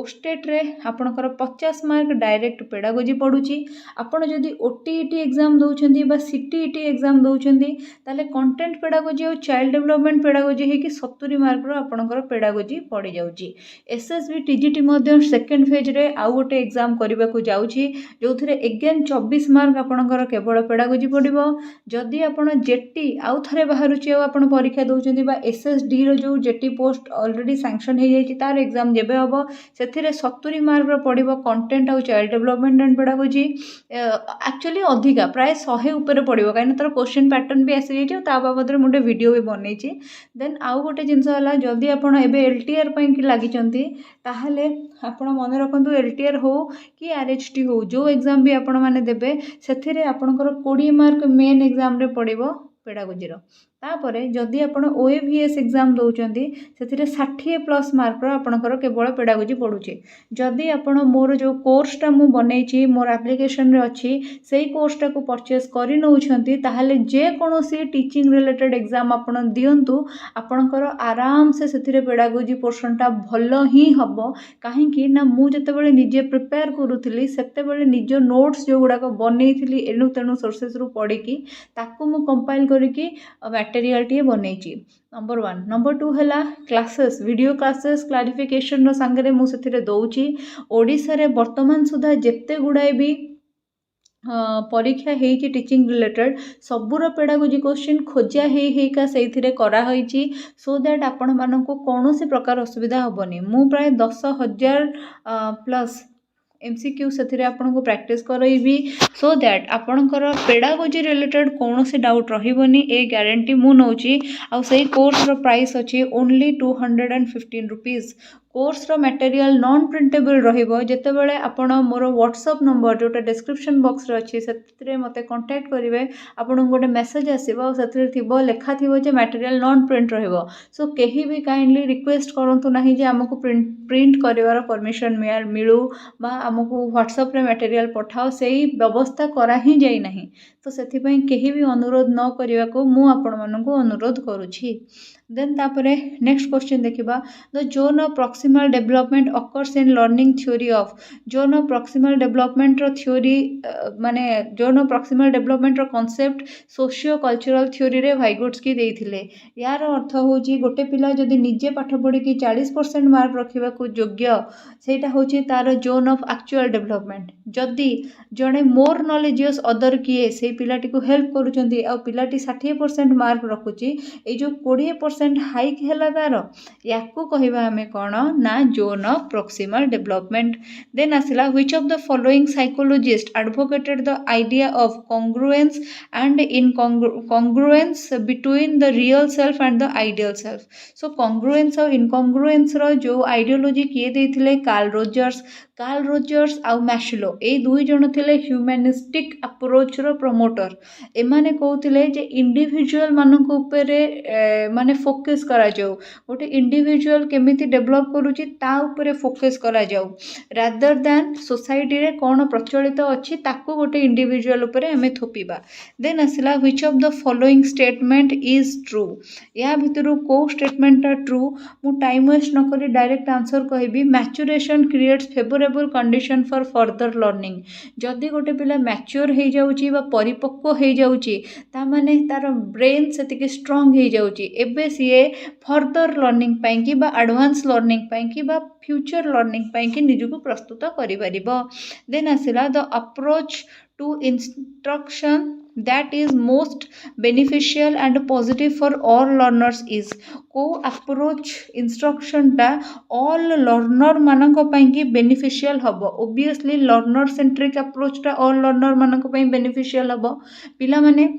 ओस्टेट रे आपणकर 50 मार्क डायरेक्ट पेडागोजी पड़ुची आपण जदि OTET एग्जाम दउछंती बा CTET एग्जाम दउछंती ताले कंटेंट पेडागोजी और चाइल्ड डेवलपमेंट पेडागोजी हे कि 70 मार्क रो आपणकर पेडागोजी पड़ी जाउची SSB TGT मध्ये सेकंड फेज रे आउ गोटे एग्जाम करबा को जाउची जोथरे अगेन 24 मार्क आपणकर केवल पेडागोजी पड़िबो जदि आपण जेटी आउ थरे बाहरुची आ आपण परीक्षा दउछंती बा SSD रो जो जेटी पोस्ट ऑलरेडी सैंक्शन हो जाइए तार एग्जाम जेबे हम से 70 मार्क पड़ो कंटेंट आउ child development and pedagogy actually अधिका प्राय 100 ऊपर पड़ो कहीं तार क्वेश्चन पैटर्न भी आसी जाइए बाबद में गोटे वीडियो भी बनई देन आउ गोटे जिनस है जदि आप LTR कि लगी ताहले आपण मन रखु LTR हो कि RHT हो जो एग्जाम भी आपण मैंने देवे से आपणकर 20 मार्क मेन एग्जाम रे पड़ो पेडागोजी तापरे जदि आपण OAVS एग्जाम दउचंती सेथिरे 60+ मार्क रो आपणकर केवल पेडागोजी पड़ुचे जदि आपण मोर जो कोर्सटा मु बनैछि मोर एप्लिकेशन रे अछि सेही कोर्सटा को परचेस करि नउछंती ताहाले जे कोनोसी टीचिंग रिलेटेड एग्जाम आपण दियंतु आपणकर आराम से सेथिरे पेडागोजी पोर्शनटा भलो ही हबो काहे कि ना मु जतेबेले निजे प्रिपेयर करूथिली सेतेबेले निजो नोट्स जो गुडा को बनैथिली एनु तेनु सोर्सेस रु पढी कि ताकू मु कंपाइल करिकि मटेरियल टी बनई नंबर 1 नंबर 2 है क्लासेस वीडियो क्लासेस क्लारिफिकेशन सांगे मुझे दौची ओडिशा रे वर्तमान सुधा जेते गुड़ाए भी परीक्षा होती टीचिंग रिलेटेड सबूर पेडागोजी क्वेश्चन खोजा होइका से कराई सो दैट आपण मानक कौन प्रकार असुविधा हेनी मु प्राय 10,000 प्लस MCQ से आपन को प्रैक्टिस करइबी सो दैट आपणकर पेडागोजी रिलेटेड कौन से डाउट रही ए गारंटी मु नौची आ सही कोर्स रो प्राइस अच्छी only 215 rupees course raw material non printable रहिबो जेतेबेले आपण मोर व्हाट्सएप नंबर जोटा डिस्क्रिप्शन बॉक्स रे अछि सेतिरे मते कांटेक्ट करिवे आपण गोटे मेसेज आसीबो सेतिरे थिबो लेखा थिबो जे मटेरियल नॉन प्रिंट रहिबो सो केही भी काइंडली रिक्वेस्ट करंतु नाही जे हमकु प्रिंट करिवार परमिशन मिलू बा हमकु व्हाट्सएप रे मटेरियल पठाओ सेही व्यवस्था करा ही जाई नाही तो सेथिपई केही भी अनुरोध न करिवा को मु आपण मानकु अनुरोध करूछि देन तापरे नेक्स्ट क्वेश्चन देखिबा the zone of proximal development occurs in learning theory of zone of proximal development रो थ्योरी माने जोन ऑफ प्रॉक्सिमल डेवलपमेंट रो कांसेप्ट सोशियो कल्चरल थ्योरी रे वाइगोट्स्की देइथिले यार अर्थ होची गोटे पिला जदी निजे पाठ पढी कि 40% मार्क रखिबा को योग्य सेटा होची तार जोन ऑफ एक्चुअल डेवलपमेंट जदी जणे मोर नॉलेजियस अदर किए से पिलाटी को हेल्प करूचंती आ पिलाटी 60% मार्क रखुची ए जो 20% हाइक हैला तार याकू कहिबा हमें कोन ना zone of proximal development then आसिला which of the following psychologist advocated the idea of congruence and incongruence between the real self and the ideal self so congruence और इनकॉन्ग्रुएंस रो जो आइडियोलॉजी किए देथिले कार्ल रोजर्स कार्ल रोजर्स आउ मैस्लो ए दुई जन थिले ह्यूमैनिस्टिक अप्रोच रो प्रमोटर। एमाने कहउथिले जे इंडिविजुअल मानक उपरे माने फोकस करा जाऊ, गोटे इंडिविजुअल केमिति डेवलप करूची ता उपरे फोकस करा जाऊ रादर दैन सोसाइटी रे कौन प्रचलित अच्छी ताकू गोटे इंडिविजुअल उपरे हमें थोपिबा। देन आसला which of the following statement is true. या भितर को स्टेटमेंट ट्रू मु टाइम वेस्ट न करी डायरेक्ट आंसर कहबी maturation creates favourable condition for further learning. जदि गोटे पिला मैच्योर हो जाउची बा परिपक्व हो जाउची ता माने तार ब्रेन सेतिके स्ट्रांग हो जाउची, एबे सीए फर्दर लर्निंग पाई कि बा एडवांस लर्निंग पाई कि बा फ्यूचर लर्निंग पाई कि निजको प्रस्तुत करि परिबो। देन आसिला the approach to instruction that is most beneficial and positive for all learners is। को अप्रोच इंस्ट्रक्शन टा ऑल लर्नर मानक पई कि बेनिफिशियल हबो। ओबियसली लर्नर सेंट्रिक अप्रोच टा ऑल लर्नर मानक पई बेनिफिशियल हबो। पिला माने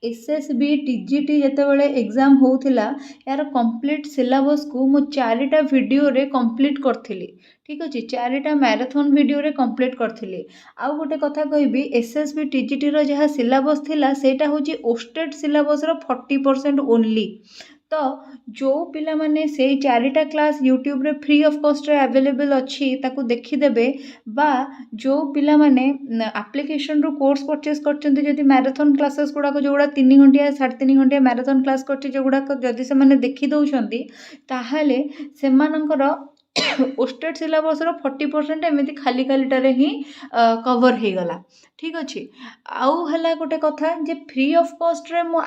एसएसबी टीजीटी जेतेबेले एग्जाम होउथिला यार कंप्लीट सिलेबस को मु 4टा वीडियो रे कंप्लीट करथिली। ठीक अछि, 4टा मैराथन वीडियो रे कंप्लीट करथिली। आउ गोटे कथा कहबी एसएसबी टीजीटी रो जहा सिलेबस थिला सेटा होची ओस्टेड सिलेबस रो 40% ओनली। तो जो पिला माने से 4टा क्लास यूट्यूब रे फ्री ऑफ कॉस्ट रे अवेलेबल अच्छी ताकू देखी देबे, बा जो पिला माने एप्लीकेशन रो कोर्स परचेस करचंती जदि मैराथन क्लासेस गुडा को जोगुडा 3 घंटिया 3.5 घंटिया मैराथन क्लास करची जोगुडा जदि से माने देखी दउछंती ताहाले सेमानकर ओस्टेड सिलेबस रो 40% एमती खाली खालीटारे ही कवर हो गला। ठीक अच्छे। आउ हला गोटे कथा जे फ्री ऑफ कॉस्ट रे मो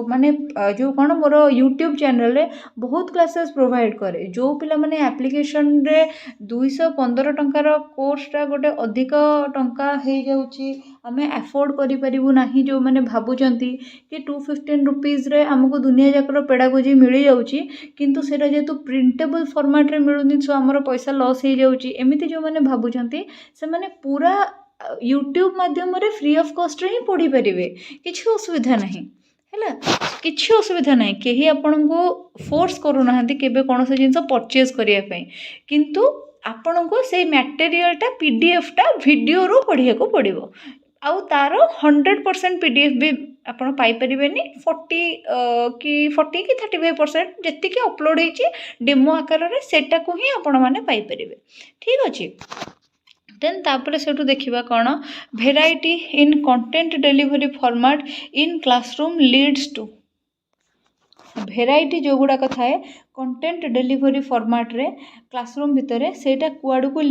माने जो कौन मोर यूट्यूब चैनल रे बहुत क्लासेस प्रोवाइड करे। जो पिला माने एप्लीकेशन रे 215 टंकार कोर्सटा गोटे अधिक टंका हो जाउची आमे अफोर्ड करि परिबु नाही। जो माने भाबुचंती कि 215 रुपीस रे हमको दुनिया जाकर पेडागोजी मिली जाउची किंतु सेटा जेतु प्रिंटेबल फॉर्मेट रे मिलुनी सो हमर पैसा लॉस हो जाउची, एमिति जो माने भाबुचंती से माने पूरा यूट्यूब माध्यम रे फ्री ऑफ कॉस्ट रे ही पढ़ी परिबे, किछि असुविधा नाही हैला, किछि असुविधा नाही। केही आपन को फोर्स करू नाहंती केबे कोनोसे जिंस परचेज करिया पई, किंतु आपन को से मटेरियल टा पीडीएफ टा वीडियो रो पढ़िया को पड़िबो। आउ तार 100% पीडीएफ भी आपन पाई परिबेनी 40 कि 35% जेति कि अपलोड हेची डेमो आकार रे सेटा को ही आपन माने पाई परिबे। ठीक अछि। देन तापर सेठू देखिबा कोन variety in content delivery format in classroom leads to. Variety जो गुड़ाक थाए कंटेंट डिलीवरी फॉर्मेट रे क्लासरूम भितर सेटा कुआडू को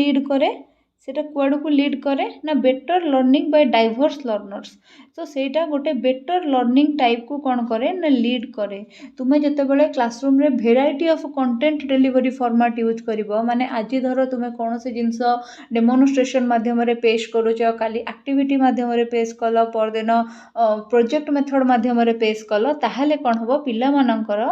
लीड करे ना better learning by diverse learners. तो सेटा गोटे बेटर लर्निंग टाइप को कौन करे ना लीड करे। तुम्हें जितेबाला क्लासरूम रे variety of content delivery format use करिवो, माने आज धर तुम्हें कौन से जिनस डेमोन्स्ट्रेशन माध्यम रे पेश करूच, काली एक्टिविटी माध्यम रे पेश कल, परदिन प्रोजेक्ट मेथड माध्यम रे पेश कल, ताहले कौन हबो पिला मानकर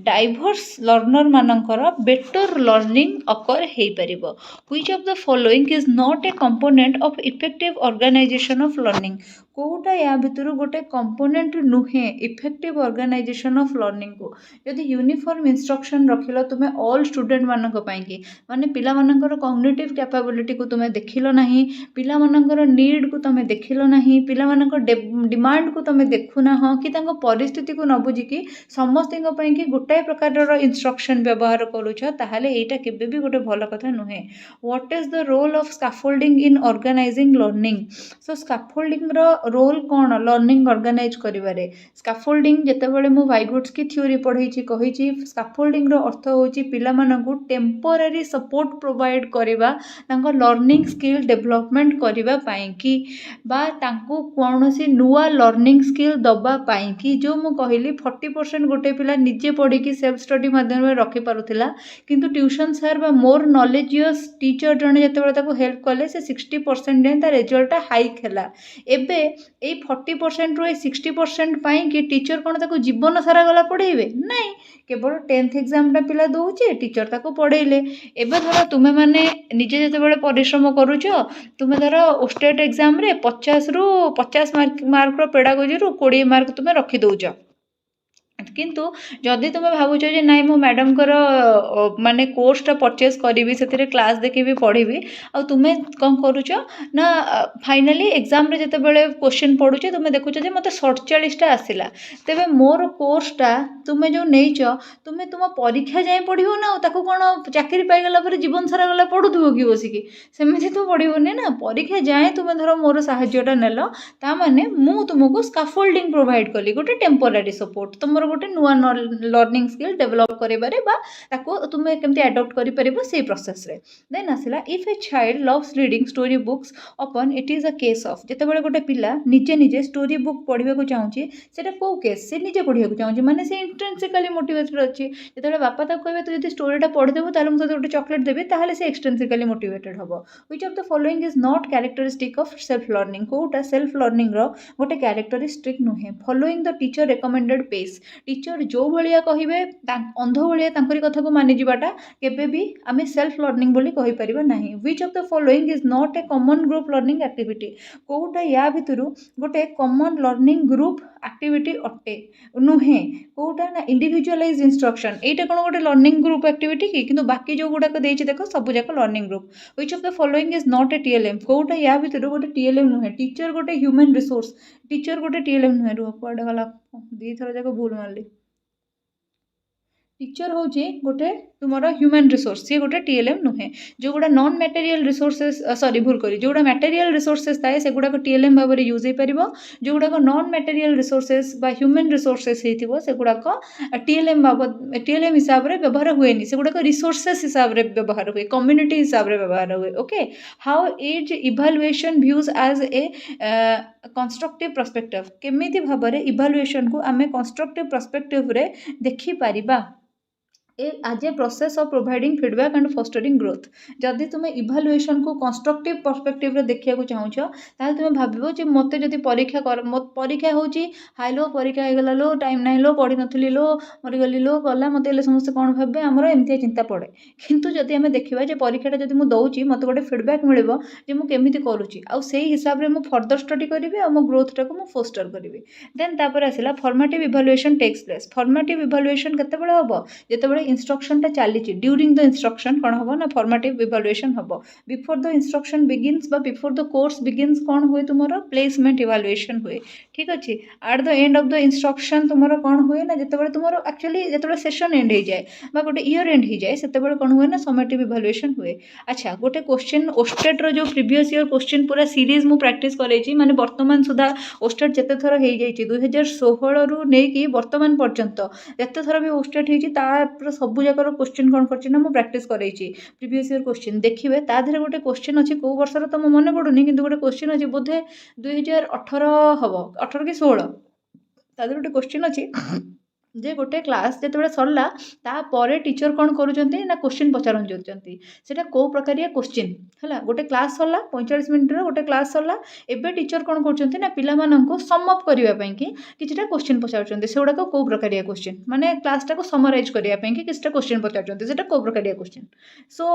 डाइवर्स लर्नर मानकर बेटर लर्निंग अकर हेई परिबो। Which of the following is not a component of effective organisation of learning. कोटा या भितर गोटे कंपोनेंट नुहे इफेक्टिव ऑर्गेनाइजेशन ऑफ लर्निंग को। यदि यूनिफॉर्म इंस्ट्रक्शन रखिलो तुम्हें ऑल स्टूडेंट मानक पाई कि माने पिला मानकर कॉग्निटिव कैपेबिलिटी को तुम्हें देखिलो नहीं, पिला मानकर नीड को तुम्हें देखिलो नहीं, पिला मानकर डिमांड को तुम्हें देखुना हो कि तांको परिस्थिति को न बुझिकी समस्त पई कि गोटाए प्रकार इंस्ट्रक्शन व्यवहार करूछ, ताहले एटा केबे भी गोटे भल कथा नुहे। What is the role of scaffolding in organizing learning. So scaffolding रो रोल कौन लर्निंग ऑर्गेनाइज करिवारे। स्कैफोल्डिंग जेतेबेले मु वाइगुट्स्की थ्योरी पढ़ेछि कहिछि स्कैफोल्डिंग रो अर्थ होछि पिला मानकु टेम्पररी सपोर्ट प्रोवाइड करिवा तांको लर्निंग स्किल डेवलपमेंट करिवा पाई कि बा तांको कोनोसी नुवा लर्निंग स्किल दबा पाई कि। जो मु कहली 40% गोटे पिला निजे पढ़ी कि सेल्फ स्टडी माध्यम रे रखि पारुथिला, किंतु ट्यूशन सर बा मोर नॉलेजियस टीचर जने जेतेबेले ताको हेल्प कले से 60% जे ता रिजल्ट हाइक हैला। एबे ए 40% रो 60% पाई कि टीचर कोन ताको जीवन सारा गला पढ़ेइबे नहीं, केवल 10th एग्जाम टा पिला दोउचे टीचर ताको पढ़ेइले। एबे धर तुमे माने निजे जेतेबेले परिश्रम करूछो, तुमे धर स्टेट एग्जाम रे 50 रो 50 मार्क रो पेडागोजी रो 20 मार्क तुमे रखि दोउछो, स्ट्रेंथ किंतु जदि तुम भावुच जे नाई मो मैडम कर माने कोर्सटा परचेज करी से क्लास देखी पढ़ी आ तुम कौन करुच ना फाइनाली एग्जाम रे जते बेले क्वेश्चन पढ़ुचे तुम देखुच जे मते 47टा आसिला तेबे मोर कोर्सटा तुम जो नहींच तुम तुम परीक्षा जाए पढ़ो ना ताकू कौन चाकरी पाईगला जीवन सारा गला पढ़ुव कि बसिकी सेमती तो पढ़ोनी ना परीक्षा जाए तुम धर मोर साहाय्यटा नेल ताने मु तुमको स्काफोल्डिंग प्रोवाइड कली गोटे टेम्पोरारी सपोर्ट तुम गोटे नुआ लर्निंग स्किल डेवलप करेबारे तुम केमती एडप्ट कर से प्रोसेस रे देन आसला if a child loves reading story books upon it is a case of जितेबाला गोटे पिला निजे निजे स्टोरी बुक पढ़ा चाहिए सेटा कौ केस से निजे पढ़ा चाहिए माने से इंट्रेंसिकली मोटिवेटेड अच्छी जिते बापा तक कहे तो जो स्टोरीटा पढ़ीदेव ताले मुझे गोटे चॉकलेट देवी ताहले से एक्सटेंसिकली मोटिवेटेड हम which of the following is not characteristic of self learning कोटा सेल्फ लर्निंग रो गोटे कैरेक्टरिस्टिक नुहे following the teacher recommended pace teacher जो भाया कहे अंध भाया कथा को मानि जाटा केबे भी आमे सेल्फ लर्निंग बोली कहि परिबा नाही which of the following is not a common group learning activity कोटा या भितरु गोटे कॉमन लर्निंग ग्रुप एक्टिविटी अटे नुहे कोटा ना इंडिविजुअलाइज इंस्ट्रक्शन एटा कोन गोटे लर्निंग ग्रुप एक्टिविटी कि किंतु बाकी जो गुडाक देछि देखो सब जाक learning group which of the following is not a TLM कोटा या भितरु गोटे टीएलएम नुहे टीचर गोटे ह्यूमन रिसोर्स टीचर गोटे टीएलएम नुहे रुह पड़े गला दी थर जाक भूल मारली टीचर हूँ गोटे तुम ह्यूमन रिसोर्स सी गोटे टीएलएम नुहे जो गुड़ा नॉन मटेरियल रिसोर्सेस सॉरी भूल करी जो गुड़ा मटेरियल रिसोर्सेस थाए से गुड़ाक टीएलएम भाव में यूज हो पार जो गुड़ाक नॉन मटेरियल रिसोर्सेस बा ह्यूमन रिसोर्सेस से गुड़ाक टीएलएम हिसाब से व्यवहार हुए से गुड़ाक रिसोर्सेस हिसाब से व्यवहार हुए कम्युनिटी हिसाब से व्यवहार हुए okay how is evaluation views as a constructive perspective केमिति भाव में इभालुएशन को आम कंस्ट्रक्टिव पर्सपेक्टिव रे देखि पारिबा आज a process of providing feedback and fostering growth जदि तुम इभालुएशन को कंस्ट्रक्टिव पर्सपेक्टिव रे देखिया चाहूछ ताल तुम भाविबो जे मते जदि परीक्षा कर परीक्षा होची हाय लो परीक्षा हो गला लो टाइम नाही लो पढ़ी नथली लो मरी गली लो गला मते ले समस्त कोन भाबे हमर एमती चिंता पड़े किंतु जदि हमें देखिबा जे परीक्षाटा जदि मु दउची मते गोटे फीडबैक मिलबो जे मु केमिति करूची आ सेही हिसाब रे मु फर्दर स्टडी करिवे आ मो ग्रोथ टाको मु फोस्टर करिवे देन तापर आसिला formative evaluation takes place formative evaluation केते बेले हबो जेते इंस्ट्रक्शन टा चली ड्यूरिंग द इंस्ट्रक्शन कौन हम ना फॉर्मेटिव इभालुएशन हम बिफोर द इंस्ट्रक्शन बिगिन्स बा बिफोर द कोर्स बिगिन्स कौन हुए तुम प्लेसमेंट इभालुएशन हुए ठीक अच्छे at the end of the instruction तुम कौन हुए ना जिते तुम एक्चुअली जो सेशन एंड हो जाए गोटे ईयर एंड हो जाए से कौन हुए ना समेटिव इभालुएशन हुए अच्छा गोटे क्वेश्चन ओस्टेट रो जो प्रीवियस ईयर क्वेश्चन पूरा सीरीज मु प्रैक्टिस करैछि माने वर्तमान सुधा ओस्टेट जेते थर हो जाइछि 2016 रु नेकी वर्तमान पर्यंत जेते थर भी ओस्टेट होइछि ता सबू जाकर क्वेश्चन कौन कर प्रैक्टिस करैछि प्रीवियस ईयर क्वेश्चन देखिए ता देहरे गोटे क्वेश्चन अच्छी कौ वर्षर तो मो मन पड़ुनी किंतु गोटे क्वेश्चन अच्छी बोधे 2018 हम 18 कि 16 ता देहरे गोटे क्वेश्चन अच्छी जे गोटे क्लास जिते सरला तापर टीचर कौन करुँच ना क्वेश्चन पचारूँ से कौ प्रकार क्वेश्चन है गोटे क्लास सरला 45 मिनट गोटे क्लास सरला एबे टीचर कौन कर ना पिलामानंको सम अप करने कि किछिटा क्वेश्चन पचारूँ से गुड़ाक कौ प्रकार क्वेश्चन माने क्लासटा को समराइज करने कि किछिटा क्वेश्चन पचारूँ से कौ प्रकार क्वेश्चन सो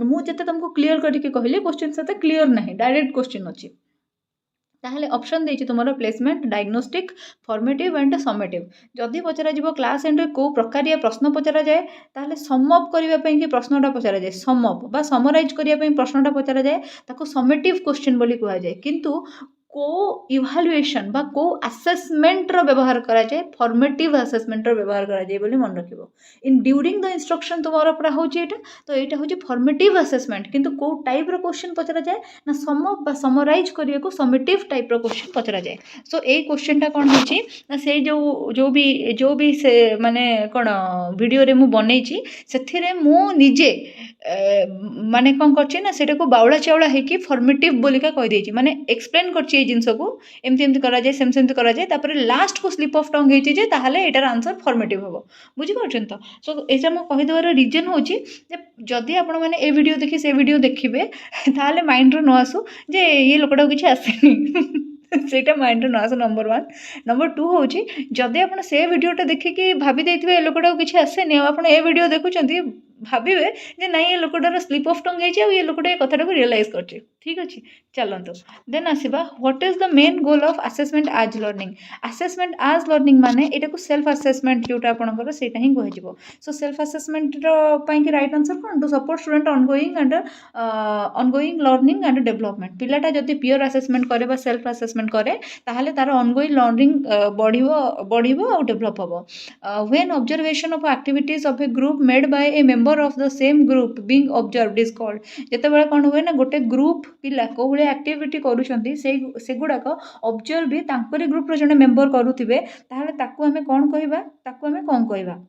मुझे तुमको क्लीयर करके कहली क्वेश्चन से क्लीयर ना डायरेक्ट क्वेश्चन अच्छी ताहले ऑप्शन देछि तुमरो placement diagnostic formative and summative जदि पचरा जीवो क्लास एंड को प्रकार प्रश्न पचरा जाए ताहले सम अप करबा पई कि प्रश्नटा पचरा जाए सम अप बा समराइज करबा पई प्रश्नटा पचरा जाए ताको समेटिव क्वेश्चन बोली कहा जाए किंतु को इभालुएशन बा को असेसमेंट रो व्यवहार करा जाए फॉर्मेटिव असेसमेंट रो व्यवहार करा जाए बोली मन रखिबो इन ड्यूरिंग द इंस्ट्रक्शन तुमरो पूरा होची एटा तो एटा होची फॉर्मेटिव असेसमेंट किंतु को टाइप रो क्वेश्चन पचरा जाए ना सम अप बा समराइज करिया को समेटिव टाइप रो क्वेश्चन पचरा जाए सो ए क्वेश्चनटा कोन होची ना से जो भी से माने कोन वीडियो रे मु बनेची सेथिरे मु निजे माने कौन करछि ना सेटा को बावड़ा चावड़ा है कि फॉर्मेटिव बोलिका कह देछि माने एक्सप्लेन करछि ए जिंस को एमती एमती करा जाए सेमती करा जाए तापर लास्ट को स्लिप ऑफ टंग हेछि जे ताहाले एटार आंसर फॉर्मेटिव हबो बुझि पाछन तो सो एटा म कहि देबार रीजन होछि जे जदि आपण माने ए वीडियो देखि से वीडियो देखिबे ताहाले माइंड रो न आसु जे ये लोकटा किछि आसेनी सेटा माइंड न आस नंबर 1 नंबर 2 होछि जदि आपण से वीडियोटा देखिकी भाबी देथिबे ए लोकटा किछि आसेनी आपण ए वीडियो देखुचंती भाविबे जे नाई ये लोकटार स्लीप ऑफ टंग होइछि आ ये लोकटा ए कथाटा को रियलाइज करछि ठीक अछि चलंतु देन आसीबा what is the main goal of assessment as learning assessment as learning माने एटा को सेल्फ असेसमेंट जोटा आपनकर सेटा ही कह जिवो सो सेल्फ असेसमेंट रो पई कि राइट आंसर कोन to support student ongoing learning and development पिलाटा जदि पियर असेसमेंट करे बा सेल्फ असेसमेंट करे ताहले तार ऑनगोइंग लर्निंग बढ़िबो और डेवलप हबो when observation of activities of a group made by a member of the same group being observed is called जेतेबेले कोन हुए ना गोटे ग्रुप पिला को भले एक्टिविटी करूछंती से गुडाक ऑब्जर्व भी तांकरी ग्रुप रो जने मेंबर करूथिबे ताहले ताकू हमें कोन कहबा ताकू हमें कोन कहबा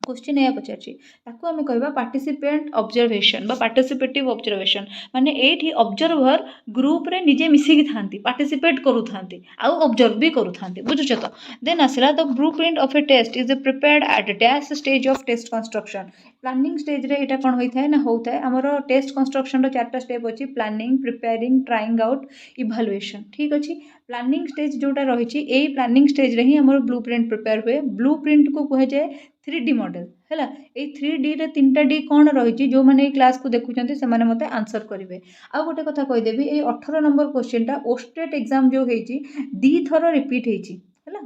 क्वेश्चन या पचारछि ताकू हमें कहबा पार्टिसिपेंट ऑब्जर्वेशन बा पार्टिसिपेटिव ऑब्जर्वेशन माने एठी ऑब्जर्वर ग्रुप रे निजे मिसी की थांती पार्टिसिपेट करू थांती आ ऑब्जर्व भी करू थांती बुझुछ तो देन आसला the blueprint of a test is prepared at dash stage of test construction planning stage रे एटा कोन होइथाय ना होउथाय हमरो टेस्ट कंस्ट्रक्शन रो चारटा स्टेप अछि planning preparing trying out evaluation ठीक अछि प्लानिंग स्टेज जोटा रहिछि एई प्लानिंग स्टेज रे ही हमरो ब्लूप्रिंट प्रिपेयर हुए ब्लूप्रिंट को कहे जाय 3D मॉडल है 3D रे 3टा डी कौन रही जो मैंने क्लास को देखुं से मत आंसर करेंगे आ गोटे कथा कहीदेवी ये 18 नंबर क्वेश्चन टा ओस्टेट एग्जाम जो होती दी थर रिपीट होती है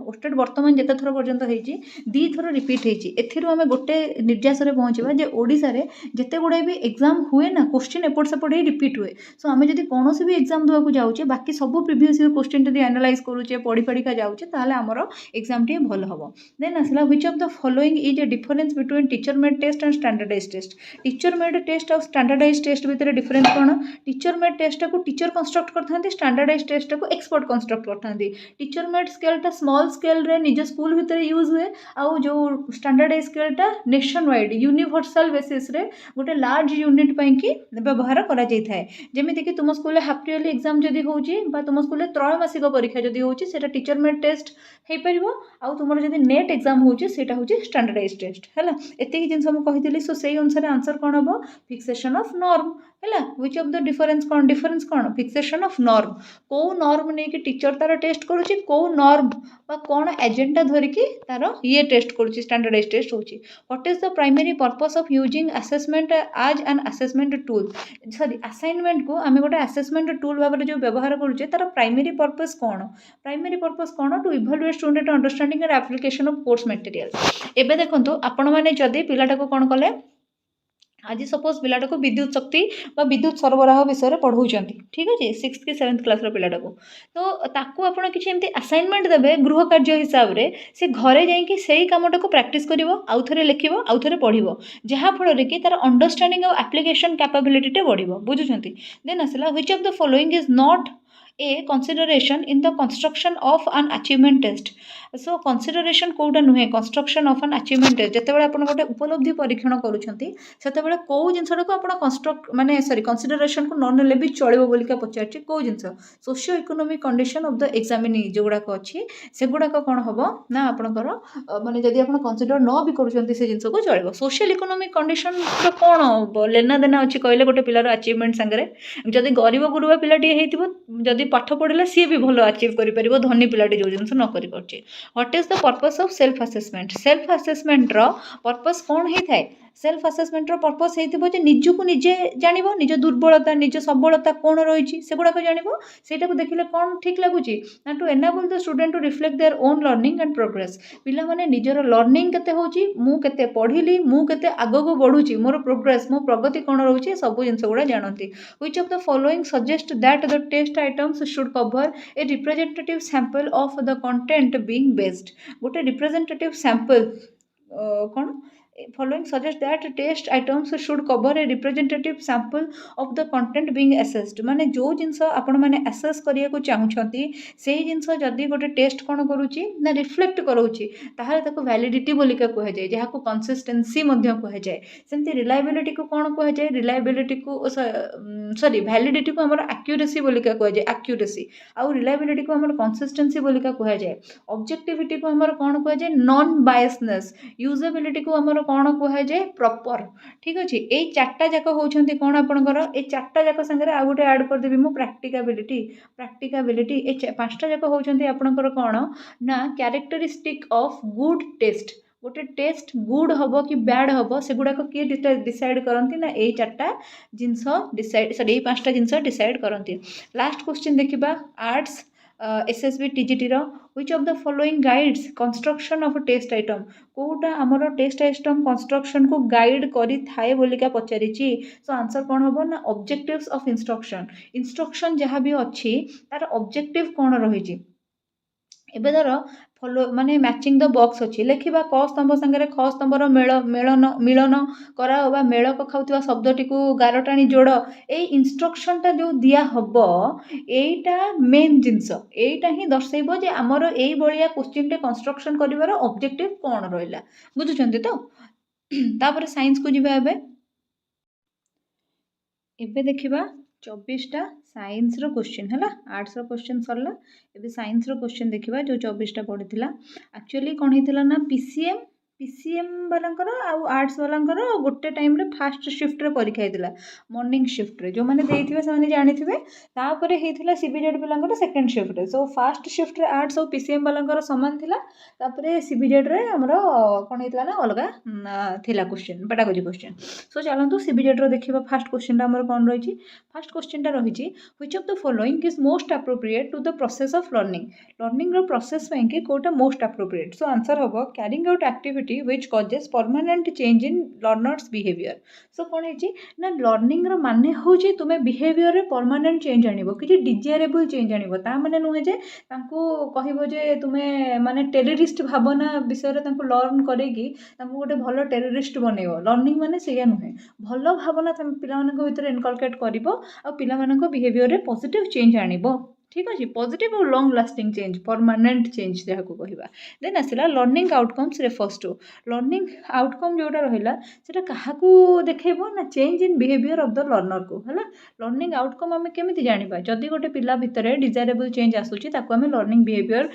ओस्टेट बर्तमान जिते थर पर्यंत होती दी थर रिपीट होती एम गोटे निर्यास पहुँचा जे ओडिशा रे जिते गुड़ाए भी एग्जाम हुए ना क्वेश्चन एपट सेपट ही रिपीट हुए सो आम जब कौन भी एग्जाम देवाक जाऊे बाकी सब प्रिवियस ईयर क्वेश्चन जब एनालाइज करुचे पढ़ी पढ़िका जाऊे ताहले आमर एग्जाम टी भल हम देन आसला which of the following is a difference between teacher made test and standardize test teacher made test और स्टैंडर्डाइज टेस्ट भितर डिफरेंस कौन टीचर मेड टेस्ट को टीचर कंस्ट्रक्ट करते स्टैंडर्डाइज टेस्ट को एक्सपर्ट कंस्ट्रक्ट करते टीचर मेड स्केलटा स्मॉल स्केल रे निज स्कूल भितर यूज हुए आउ जो स्टैंडर्डाइज स्केलटा नेशन वाइड यूनिवर्सल बेसिस रे गोटे लार्ज यूनिट पई कि व्यवहार करा जाय थाए जेमिति कि तुम स्कूल हाफ इयरली एग्जाम जदि होउची बा तुम स्कूल त्रैमासिक परीक्षा जदि होउची सेटा टीचर मेड टेस्ट हे परिबो आउ तुमर जदि नेट एग्जाम होउची सेटा होउची स्टैंडर्डाइज टेस्ट हैला एते कि जिंस हम कहितली सो सेही अनुसार आंसर कोन हबो फिक्सेशन ऑफ नॉर्म हैला which of the difference cone fixation of norm को नॉर्म नै कि टीचर तार टेस्ट करूची को नॉर्म बा कोन एजेंडा धरि कि तार ये टेस्ट करूची स्टैंडर्डाइज टेस्ट होउची what is the primary purpose of using assessment as an assessment tool sorry assignment को आमे गोटे असेसमेंट टूल भाबरे जो व्यवहार करूचे तार प्राइमरी पर्पस कोन to evaluate student understanding and application of course material एबे देखंतु आपण माने जदी पिलाटा को कोन कले आज सपोज पिलाटा को विद्युत शक्ति व विद्युत सरबराह विषय में पढ़ाऊँ ठीक अच्छे 6th कि 7th क्लास पिलाटा को तो ताकू आपड़ किसी एमती असाइनमेंट देवे गृह कार्य हिसाब से सी घरे जाइए से कमटा को प्राक्टिस कर आउ थे लिख आउ थे पढ़ जहाँफल कि तार अंडरस्टैंडिंग और एप्लिकेशन कैपेबिलिटी बढ़ बुझुं देन आसला which of the following is not a consideration in the construction of an achievement test so consideration कोटा नुहे construction of an achievement test जिते आप गोटे उपलब्धि परीक्षण करुँचे कौ जिनसा को आप कंस्ट्रक्ट माने सॉरी कंसिडरेशन को न नेले भी चलो बोलिका पचार कौ जिन socio economic condition of the examinee जो गुड़ाक अच्छी से गुड़ाक कौन हम ना आपंकर माने जदि आप कंसिडर न भी करुँच से जिन को चलो सोशियल इकोनॉमिक कंडीशन कौन लेना देना अच्छी कहले गोटे पिलार अचीवमेंट सांगे जदि गरीब गुरुबा पिलाटी जदि पाठ पढ़ला सी भी भल अचीव कर धनी पिलाटी जो जिन न कर what is the purpose of self assessment रो पर्पस कौन होता है सेल्फ असेसमेंट रो पर्पस होइतिबो जे निजको निजे जानिबो निज दुर्बलता निज सबलता कौन रही से गुड़ाक जानिबो सेटा को देखिले कौन ठीक लगुची ना to enable the student to reflect their own learning and progress पिला माने निजर लर्निंग केते होची मु केते पढ़िली मु केते आगो को बढ़ुची मोर प्रोग्रेस मो प्रगति कौन रहउची सब जिंस गुड़ा जानती which of the following suggest that the test items should cover a representative sample of the content being based गोटे रिप्रेजेंटेटिव सैंपल कौन following suggest that test items should cover a representative sample of the content being assessed माने जो जिनस आपण माने assess करिया को चाहुछंती सेही जिनस जदी गोटे टेस्ट कोन करूची ना रिफ्लेक्ट करूची ताहाले ताको वैलिडिटी बोलिका कह जाय जहा को कंसिस्टेंसी मध्य कह जाय सेंती रिलायबिलिटी को कोन कह जाय रिलायबिलिटी को सॉरी वैलिडिटी को हमर एक्यूरेसी बोलिका कह जाय एक्यूरेसी आ रिलायबिलिटी को हमर कंसिस्टेंसी बोलिका कह जाय ऑब्जेक्टिविटी को हमर कोन कह जाय नॉन बायसनेस यूजेबिलिटी को हमर कौन कह जाए प्रॉपर ठीक अच्छे ये चार्टा जाक होती कौन आपंकर ये चार्टा जाक सागर आ गए ऐड करदेवी मु प्रैक्टिकाबिलिटी ये 5टा जाक होती आपंकर कौन ना कैरेक्टरिस्टिक ऑफ गुड टेस्ट गोटे टेस्ट गुड हम कि बैड हम से गुड़ाक किए डिसाइड करती ना यही चार्टा जिनस डिसाइड सॉरी यही 5टा जिनस डिसाइड करती। लास्ट क्वेश्चन देखिबा आर्ट्स एसएसबी टीजीटी रो which of the following guides construction of test item कोटा हमर टेस्ट आइटम कंस्ट्रक्शन को गाइड करी थाए बोलिका पचारिची। सो आंसर कौन होबो ना ऑब्जेक्टिव्स ऑफ इंस्ट्रक्शन जहाँ भी अच्छी तार ऑब्जेक्टिव कौन रही। एबे धर फॉलो माने मैचिंग द बॉक्स अच्छी लेखिबा क स्तंभ संगे ख स्तंभर मिलन कराओ बा मेल खाऊा शब्दटी को गार टाणी जोड़ ए इंस्ट्रक्शनटा जो दिया हब एटा मेन जिनस एटा ही दर्शेब जे आमर एई बलिया क्वेश्चन टे कंस्ट्रक्शन करिवार ऑब्जेक्टिव कौन रहिला बुझुचंती तो। तापर साइंस को जिबा एबे देखिबा 24टा साइंस रो क्वेश्चन है आर्ट्स रो क्वेश्चन सरला। एबे साइंस रो क्वेश्चन देखिबा जो 24टा पड़ीथिला एक्चुअली कौन होइथिला ना पीसीएम वालांकर आउ आर्ट्स वालांकर गोटे टाइम रे फास्ट शिफ्ट रे परीक्षा हेतिला मॉर्निंग शिफ्ट रे जो माने देइथिबे से माने जानिथिबे। तापरे हेतिला सीबीजेड वालांकर सेकंड शिफ्ट रे। सो फास्ट शिफ्ट रे आर्ट्स और पीसीएम वालांकर समान थिला। तापरे सीबीजेड रे हमरो कोन हेतिला ना अलगा थिला क्वेश्चन पेडागोजी क्वेश्चन। सो चलंतु सीबीजेड रो देखिबा फास्ट क्वेश्चन हमर कोन रहिछि। फास्ट क्वेश्चन टा रहिछि which of the following is most appropriate to the process of learning रो प्रोसेस ପାଇଁ कि कोटा मोस्ट एप्रोप्रिएट। सो आंसर होबो carrying out activity which causes permanent change in learners behavior। So कोन हेछि ना लर्निंग रो माने होछि तुमे बिहेवियर रे परमानेंट चेंज आनिबो कि डिजायरेबल चेंज आनिबो ता माने नुहे जे तांको कहिबो जे तुमे माने टेररिस्ट भावना विषय रे तांको लर्न करेगी तांको गोटे भलो टेररिस्ट बनेइबो लर्निंग माने सेया नुहे भलो भावना तुम पिला मानक भितर इनकलकेट करिवो आ पिला मानक बिहेवियर रे पॉजिटिव चेंज आनिबो। ठीक अच्छे पॉजिटिव और long lasting change permanent change जहाँ को कहवा। देन आसला learning outcomes refers to learning outcome जोटा रहा से क्या देखेब ना change in behaviour of the learner को है लर्निंग आउटकम आम केमी जाना जदि गोटे पिला भितर डिजायरेबल चेंज आसूची आम लर्निंग बिहेवियर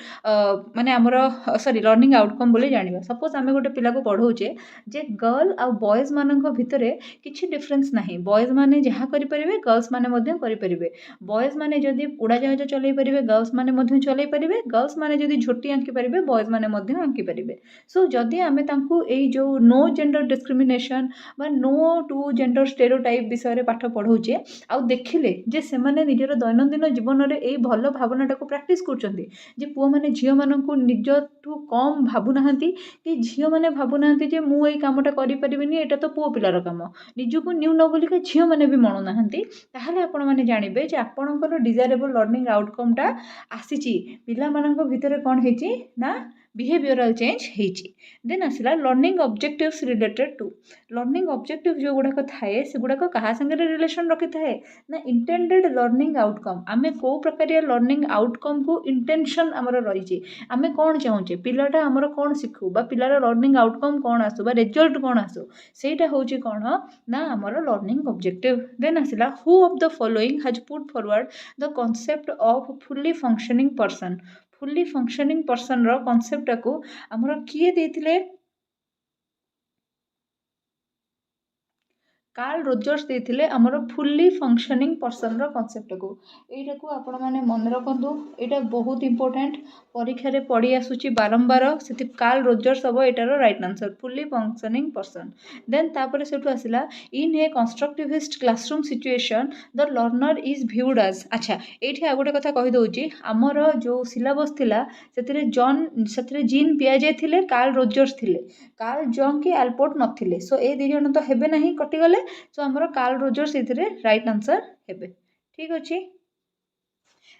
माने आमर सॉरी लर्निंग आउटकम बोली जाना। सपोज आम गोटे पिला को पढ़ाऊे जे गर्ल आ बॉयज मान भितर किसी डिफरेन्स ना बॉयज मैंने जहाँ करेंगे गर्ल्स मैंने करेंगे बॉयज मैंने जदि उड़ाजाहाज चलई पारे गर्ल्स मैंने चलई पारे गर्ल्स मैंने जदि झोटी आंकी पारे बॉयज मैंने आंकी पारे। सो जदि आम जो नो जेंडर डिस्क्रिमिनेशन बा नो टू जेंडर स्टेरियोटाइप विषय में पाठ पढ़ाऊे आ देखिले जे से माने निजर दैनंदिन जीवन में यही भल भावनाटा को प्रैक्टिस करछंती जे पुओ माने झियो माननकु निजठू कम भाबुना कि झियो माने भाबुना जे मु एई कामटा करि परिबिनी एटा तो पुओ पिलार काम निजको न्यू न बोलिका झियो माने भी मणुना ताहले आपण माने जानिबे जे आपणकर डिजायरेबल लर्निंग आउटकमटा आसीची पिला मानक भितर कौन हेची ना बिहेवियरल चेंज हेची। देन आसला learning objectives related to learning objective जो गुड़ाक थाए से गुड़ाक क्या संगे रिलेशन रखी थाए ना इंटेंडेड लर्निंग आउटकम आमे को प्रकार लर्निंग आउटकम को इंटेंशन आमर रही आमे कौन चाहूचे पिलाटा आमर कौन शिखु बा पिलार लर्निंग आउटकम कौन आसू बा रिजल्ट कौन आसू सेटा होची कौन ना आमर लर्निंग ऑब्जेक्टिव। देन आसला who of the following has put forward the concept of fully functioning person रो कॉन्सेप्ट को आमर किए देथिले कार्ल रोजर्स देथिले आमर फुल्ली फंक्शनिंग पर्सन रो कॉन्सेप्ट को एटा को आपण माने मन रखंतु एटा बहुत इंपोर्टेंट परीक्षा रे पड़ी आसुची बारंबार से कार्ल रोजर्स हम एटार right answer fully functioning person. Then तापर सेठु आसिला in a constructivist classroom situation the learner is viewed as अच्छा एठी आ गोटे कथा कहि दउची आमर जो सिलेबस थिला सेतिरे जीन पियाजे थिले कार्ल रोजर्स थिले कार्ल जंग की एल्पोर्ट नथिले। सो ए दी जण तो हेबे नाही कटि गले सो आमर कार्ल रोजर्स इथिरे राइट आंसर हेबे। ठीक अछि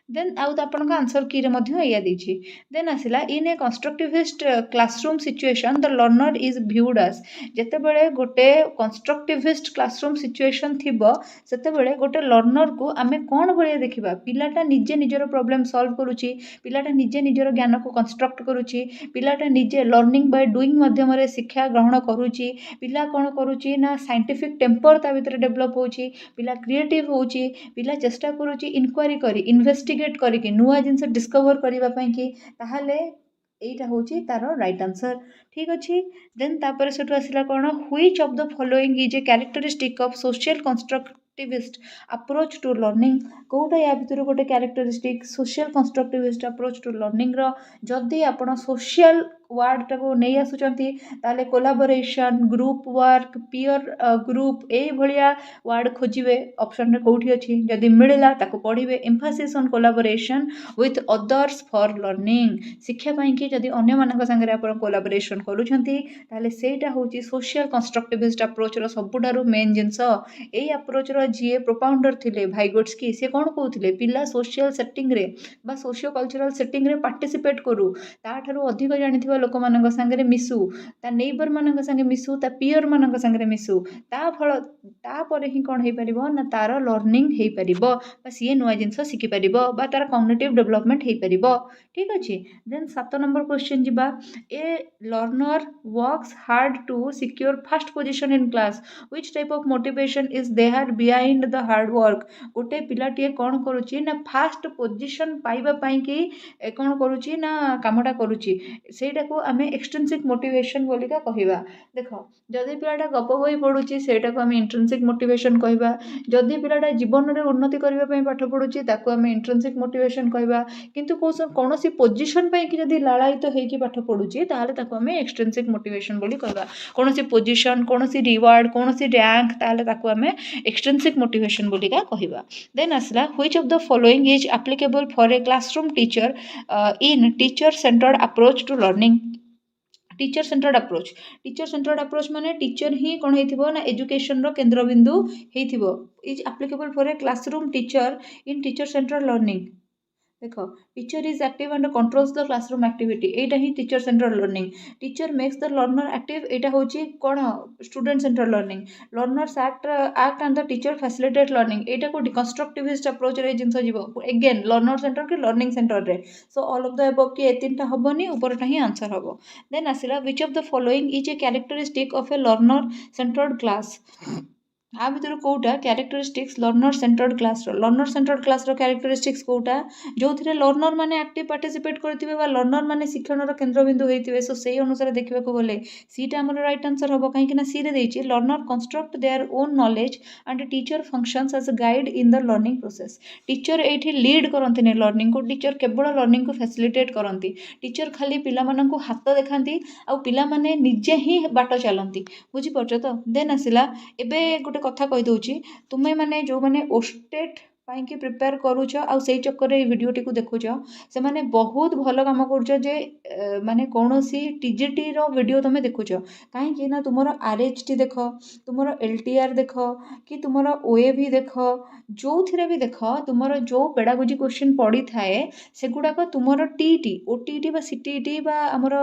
देन आउ आपन आंसर की या देछि। देन आसिला in a constructivist classroom situation the learner is viewed as जेते बेले गोटे कंस्ट्रक्टिविस्ट क्लासरूम सिचुएशन थिबो सेते बेले गोटे लर्नर को आमे कोन भलिया देखिबा पिलाटा निजे निजर प्रॉब्लम सॉल्व करूची पिलाटा निजे निजर ज्ञान को कंस्ट्रक्ट करूची पिलाटा निजे लर्निंग बाय डूइंग माध्यम रे शिक्षा ग्रहण करूची पिला कोन करूची ना साइंटिफिक टेम्पर ता भीतर डेवलप होची पिला क्रिएटिव होची पिला चेष्टा करूची इनक्वारी करी इन्वेस्टिगेट करके नुआ जिनस डिस्कवर करने कि ताहले एटा होची तार राइट आंसर। ठीक अच्छे देन तापर सेठु आसिला कोन which of the following is a characteristic of social constructivist approach to learning कोटा या भितर गोटे characteristic social constructivist approach to learning रो जदि आपण सोशल वार्डटा को नहीं आसुचंती ताले collaboration group work peer group ए भलिया वार्ड खोजिबे ऑप्शन रे कोठी अछि जदि मिलला ताको पढिबे emphasis on collaboration with others for learning शिक्षा पई कि जदि अन्य मानक संगे आपण कोलाबोरेशन करूछंती ताले सेटा होची सोशल कंस्ट्रक्टिविस्ट अप्रोच रो सबुठारु मेन जिंस एई अप्रोच रो जे प्रोपाउंडर थिले भाइगोट्स्की से कोन कहउथिले पिला सोशल सेटिंग रे बा सोशियो कल्चरल सेटिंग रे पार्टिसिपेट करू ताठारु अधिक जानिथिबा लोक मानक संगे मिसु ता नेबर मानक संगे मिसु ता पियर मानक संगे मिसु ता फल ता परे ही कोन हे परिबो ना तार लर्निंग हे परिबो बा सीए नुवा जिंस शिखि परिबो बा तार कॉग्निटिव डेवलपमेंट हे परिबो ठीक अछि देन 7 नंबर क्वेश्चन जिबा a learner works hard to secure first position in class which type of motivation is there behind the hard work गोटे पिलाटीए कौन करुच्ची ना फास्ट पोजिशन पाइबा पाई कि कौन करुच्ची ना कामटा करुच्ची सेटा को आमे एक्सट्रिंसिक मोटिवेशन बोलिका कहिबा देख जदि पिलाटा गप बही पढुची सेटा को आमे इंट्रिंसिक मोटिवेशन कहिबा जदि पिलाटा जीवन रे उन्नति करबा पई पाठ पढुची ताको आमे इंट्रिंसिक मोटिवेशन कहिबा किंतु कोनोसी पोजिशन पई कि जदि लालायित हेकी पाठ पढुची ताहाले ताको आमे एक्सट्रिंसिक मोटिवेशन बोली कहिबा कोनोसी पोजिशन कोनोसी रिवार्ड कोनोसी रैंक ताहाले ताको आमे एक्सट्रिंसिक मोटिवेशन बोलिका कहिबा देन आसला which of the following is applicable for a classroom teacher in teacher centered approach to learning teacher centered approach माने टीचर ही कौन हेथिबो ना एजुकेशन रो केंद्र बिंदु हेथिबो is applicable for a classroom teacher in teacher centered learning देख teacher is active and controls the classroom activity एटा ही teacher centered learning teacher makes the learner active एटा होची कोन student centered learning learners act and the teacher facilitate learning एटा को कंस्ट्रक्टिविस्ट अप्रोच रे जिंस जीवो अगेन लर्नर सेंटर के लर्निंग सेंटर रे so all of the above कि ए तीनटा हबनी ऊपरटा ही आंसर हबो देन आसिला which of the following is a characteristic of a learner centered class आ भितर कोटा कैरेक्टरिस्टिक्स लर्नर सेंटर्ड क्लास रो कैरेक्टरिस्टिक्स कोटा जो थिरे लर्नर माने एक्टिव पार्टिसिपेट करथिबे बा लर्नर माने शिक्षण रो केंद्र बिंदु हेतिबे सो सेही अनुसार देखिबा को बोले सीटा हमर राइट आंसर हबो काहे कि ना सी रे देछि learner construct their own knowledge and teacher functions as a guide in the learning process teacher एठी लीड करंती ने लर्निंग को टीचर केवल लर्निंग को फैसिलिटेट करंती टीचर खाली पिला मानन को हाथ देखांती आ पिला माने निजे ही बाट चलंती बुझी परछ तो देन आसिला एबे गोटे कथा कहि दउची तुमे माने जो माने ओस्टेट पाई कि प्रिपेयर करूछ आ सेई चक्कर रे वीडियो टी को देखुछ से माने बहुत भलो काम करूछ जे माने कोनोसी टीजीटी रो वीडियो तमे देखुछ काहे कि ना तुमरो आरएचटी देखो तुमरो एलटीआर देखो कि तुमरो ओएवी देखो जो थिरे भी देखो तुमरो जो पेडागोजी क्वेश्चन पड़ी थाए सेगुडा को तुमरो टीटी ओटीटी बा सीटीटी बा हमरो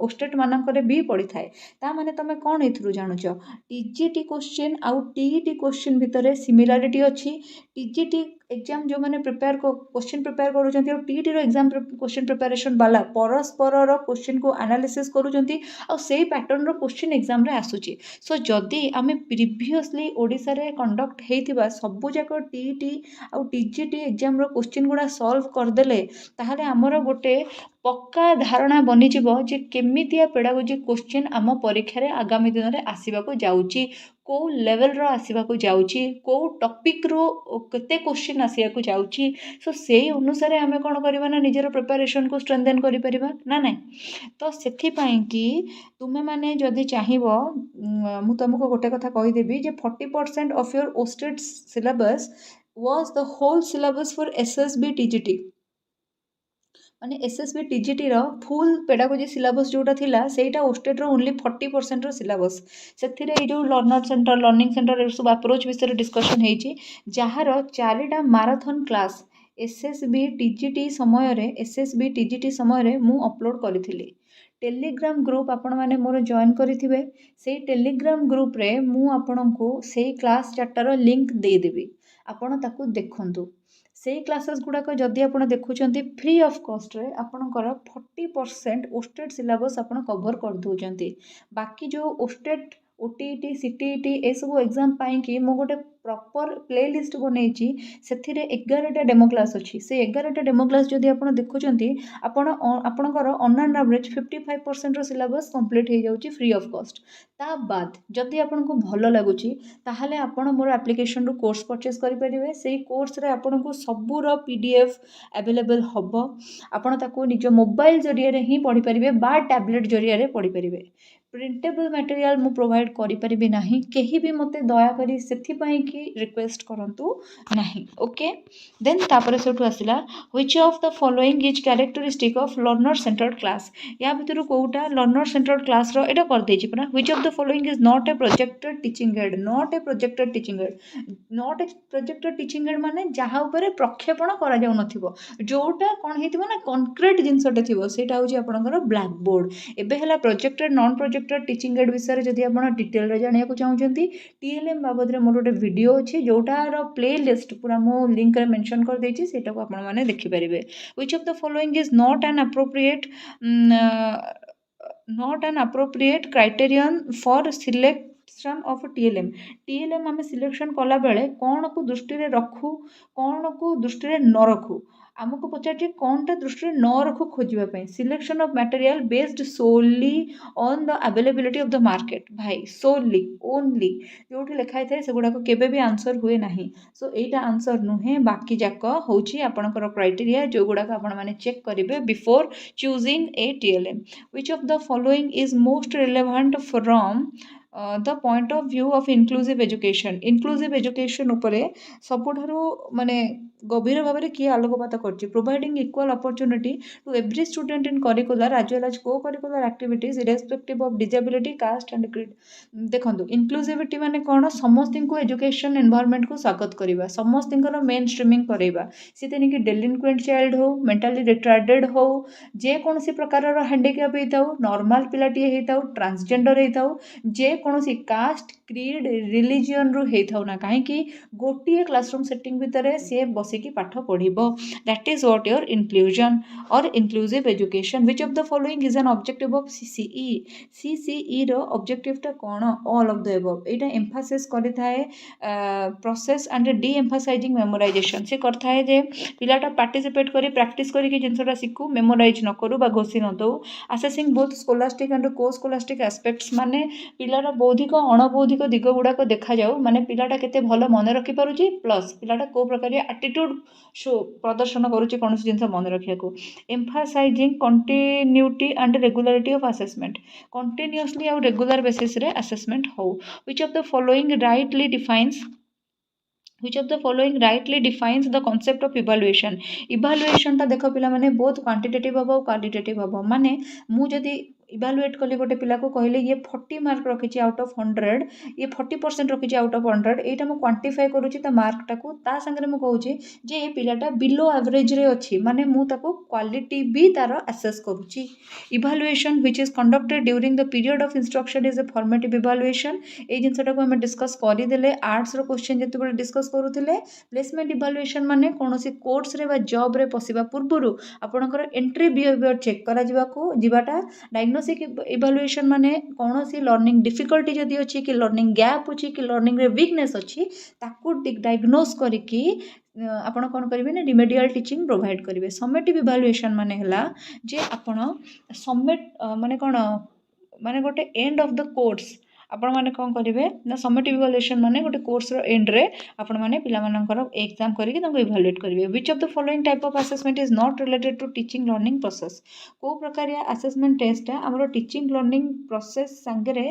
ओस्टेट मानक रे भी पड़ी थाए ता माने तमे कोन एथरु जानुछ टीजीटी क्वेश्चन आउ टीईटी क्वेश्चन भितरे सिमिलारिटी अछि टीजीटी एग्जाम जो मैंने प्रिपेयर क्वेश्चन प्रिपेयर करूछंती और टीईटी रो एग्जाम क्वेश्चन प्रिपरेशन वाला परस्पर रो क्वेश्चन को एनालिसिस करूछंती और सेही पैटर्न रो क्वेश्चन एग्जाम रे आसुची सो जदी आमे प्रीवियसली ओडिसा रे कंडक्ट हेतिबा सबु जाको टीईटी और टीजीटी एग्जाम रो क्वेश्चन गुडा सॉल्व कर देले ताहाले हमरो गोटे पक्का धारणा बनिजिबो जे केमितिया पेडागोजी क्वेश्चन आम परीक्षा रे आगामी दिन रे आसीबा को जाउची को लेवल रो आसीबा को जाउची को टॉपिक रो केते क्वेश्चन आसीबा को जाउची सो सेही अनुसार आमे कोन करबा ना निजर प्रिपरेशन को स्ट्रेंथन करि परिबा ना नै तो सेथि पई कि तुमे माने जदी चाहिबो मु तुमको गोटे कथा कहि देबी जे 40% of your OSSTET syllabus was the whole syllabus for SSB TGT माने एसएसबी टीजीटी रो फुल पेडागोजी सिलेबस जोटा थिला सेटा ओस्टेड रो ओनली 40% रो सिलेबस सेथिरे ए जो लर्नर सेंटर लर्निंग सेंटर सब अप्रोच विषय डिस्कशन हेची जहार चारिटा मैराथन क्लास एसएसबी टीजीटी समय रे मु अपलोड करिथिली टेलीग्राम ग्रुप आपण माने मोर जॉइन करिथिबे सेही टेलीग्राम ग्रुप रे मु आपणको सेही क्लास चारटार लिंक दे देबी आपण ताकू देखंतु से क्लासेस गुड़ाक जदि आप देखुं फ्री ऑफ कॉस्ट रे आपणकर 40% ओस्टेड सिलेबस आप कवर कर दौरान बाकी जो ओस्टेड ओटीईटी सीटीईटी ए सब एग्जाम पाई कि मो गोटे प्रॉपर प्ले लिस्ट बनई से 11टा डेमो क्लास अच्छी से 11टा डेमो क्लास जदि आप देखुंट आपणकर on an average 55% syllabus complete हो जाऊँगी फ्री ऑफ कॉस्ट ता बाद जदि आपको भल लगुच ताहले आपण मोर एप्लिकेशन रू कोर्स परचेज करेंगे से कोर्स रे आपन को सबूर PDF अवेलेबल हम आपण ताको निज मोबाइल जरिए ही पढ़ी पारे बा टैबलेट जरिए पढ़ी पारे प्रिंटेबल मटेरियल मु प्रोवाइड करि नाही केही भी मते दया करी सेथि पई कि रिक्वेस्ट करंतु नाही ओके देन तापर सेठु आसिला which of the following is characteristic of learner centered class या भितर कोउटा लर्नर सेंटर्ड क्लास रो एटा कर देछि परा which of the following is not a projected teaching aid not a projected teaching aid not a projected teaching aid माने जहा ऊपर प्रक्षेपण करा जाउ नथिबो जोटा कोन हेतिबो ना कंक्रीट जिंसटे थिबो सेटा होछि आपनकर ब्लैक बोर्ड एबे हला projected non projected teaching add विषय जदि आप डिटेल जाना चाहते TLM बाबद मोर गोटे वीडियो अच्छी जोटार प्ले लिस्ट पूरा मो लिंक रे मेंशन कर देछि सेटा को आपण माने देखि परिबे which of the following is not an appropriate criterion for selection of TLM आम सिलेक्शन कला बेले कौन को दृष्टि रखू कौन को दृष्टि न रखू आमको पचार कौनटा दृष्टि न रखू खोजापी selection of material based solely on the availability of the market भाई सोली ओनली जो लिखाई थाए से गुड़ाक केबे भी आंसर हुए नहीं सो एटा आंसर नुहे बाकी जाक होची आपणकर क्राइटेरिया जो गुड़ाक आपण माने चेक करेंगे before choosing a TLM which of the following is most relevant from the point of view of inclusive education उपरे सबुठारु माने गभीर भाव में किए आलोकपात कर providing equal opportunity to every student in curricular as well as co curricular activities irrespective of disability caste and creed देखो इनक्लूसिविटी माने कौन समस्त को एजुकेशन एनवायरनमेंट को स्वागत करवा समस्त मेन स्ट्रीमिंग करवा सी तेणिक डेलिक्वेंट चाइल्ड हो मेंटली रिटार्डेड हो जेकोसी प्रकार हैंडिक्याप होता नॉर्मल पिलाटी होता ट्रांसजेंडर होता जेकोसी कास्ट क्रीड रिलीजियन रू होता ना कहीं गोटे क्लासरूम सेटिंग भितर सी बसिकी पाठ पढ़िबो that is what your inclusion और inclusive education which of the following is an objective of CCE रो ऑब्जेक्टिव टा कोन ऑल ऑफ द एबव एटा एम्फासिस करि थाए process and de emphasizing memorization से करता है जे पिलाटा पार्टिसिपेट करी प्रैक्टिस करी कि जिनसटा सिखु मेमोराइज न करू बा घोषी न दो असेसिंग बोथ स्कोलास्टिक एंड को स्कोलास्टिक एस्पेक्ट्स माने पिलार बौद्धिक अणबौद्धिक दिग गुड़ाक देखा जाऊ माने पिलाटा केते भल मन रखि पारुची प्लस पिलाटा को प्रकार एटीट्यूड शो प्रदर्शन करुच्ची कौन जिन मन रखा emphasizing continuity and regularity of assessment continuously आउ रेगुलर बेसिस रे असेसमेंट हो which of the following rightly defines the concept of evaluation ता देख पिला माने बहुत क्वांटिटेटिव हम और क्वालिटेटिव हम माने मु जदि इवालुएट कली गोटे पिला को कहले ये 40 मार्क रखी आउट ऑफ 100 ये 40% रखी आउट ऑफ 100 एटा मु क्वांटिफाई करूची ता मार्क टाको ता संगे मु कहूची जे ये पिलाटा बिलो एवरेज रे अछि माने मु ताको क्वालिटी भी तार असेस करूची evaluation which is conducted during the period of instruction is a formative evaluation ए जिनसटा को हम डिस्कस करि देले आर्ट्स रो क्वेश्चन जते बेले डिस्कस करूथिले प्लेसमेंट इवालुएशन माने कोनोसी कोर्स रे बा जॉब रे पसिबा पूर्वरु आपनकर एंट्री बिहेवियर चेक करा जिबाको जिबाटा डायग्नोस्टिक इवालुएशन माने कौन सी लर्निंग डिफिकल्टी जदि अच्छी कि लर्निंग गैप अच्छी कि लर्निंग रे वीकनेस अच्छी ताकू डायग्नोस करके आपण कौन करेंगे ना रिमेडियल टीचिंग प्रोवाइड करेंगे समेटिव इवालुएशन माने हला जे आपण समेट माने कौन माने गोटे एंड ऑफ द कोर्स आपण माने कौन करेंगे ना समेटिव इवालुएशन माने गोटे कोर्स रो एंड रे आपण माने पिला मानकर एग्जाम करके तांको इवालुएट करेंगे which of the following type of assessment is not related to teaching learning process को प्रकार असेसमेंट टेस्ट हमरो टीचिंग लर्निंग प्रोसेस संगे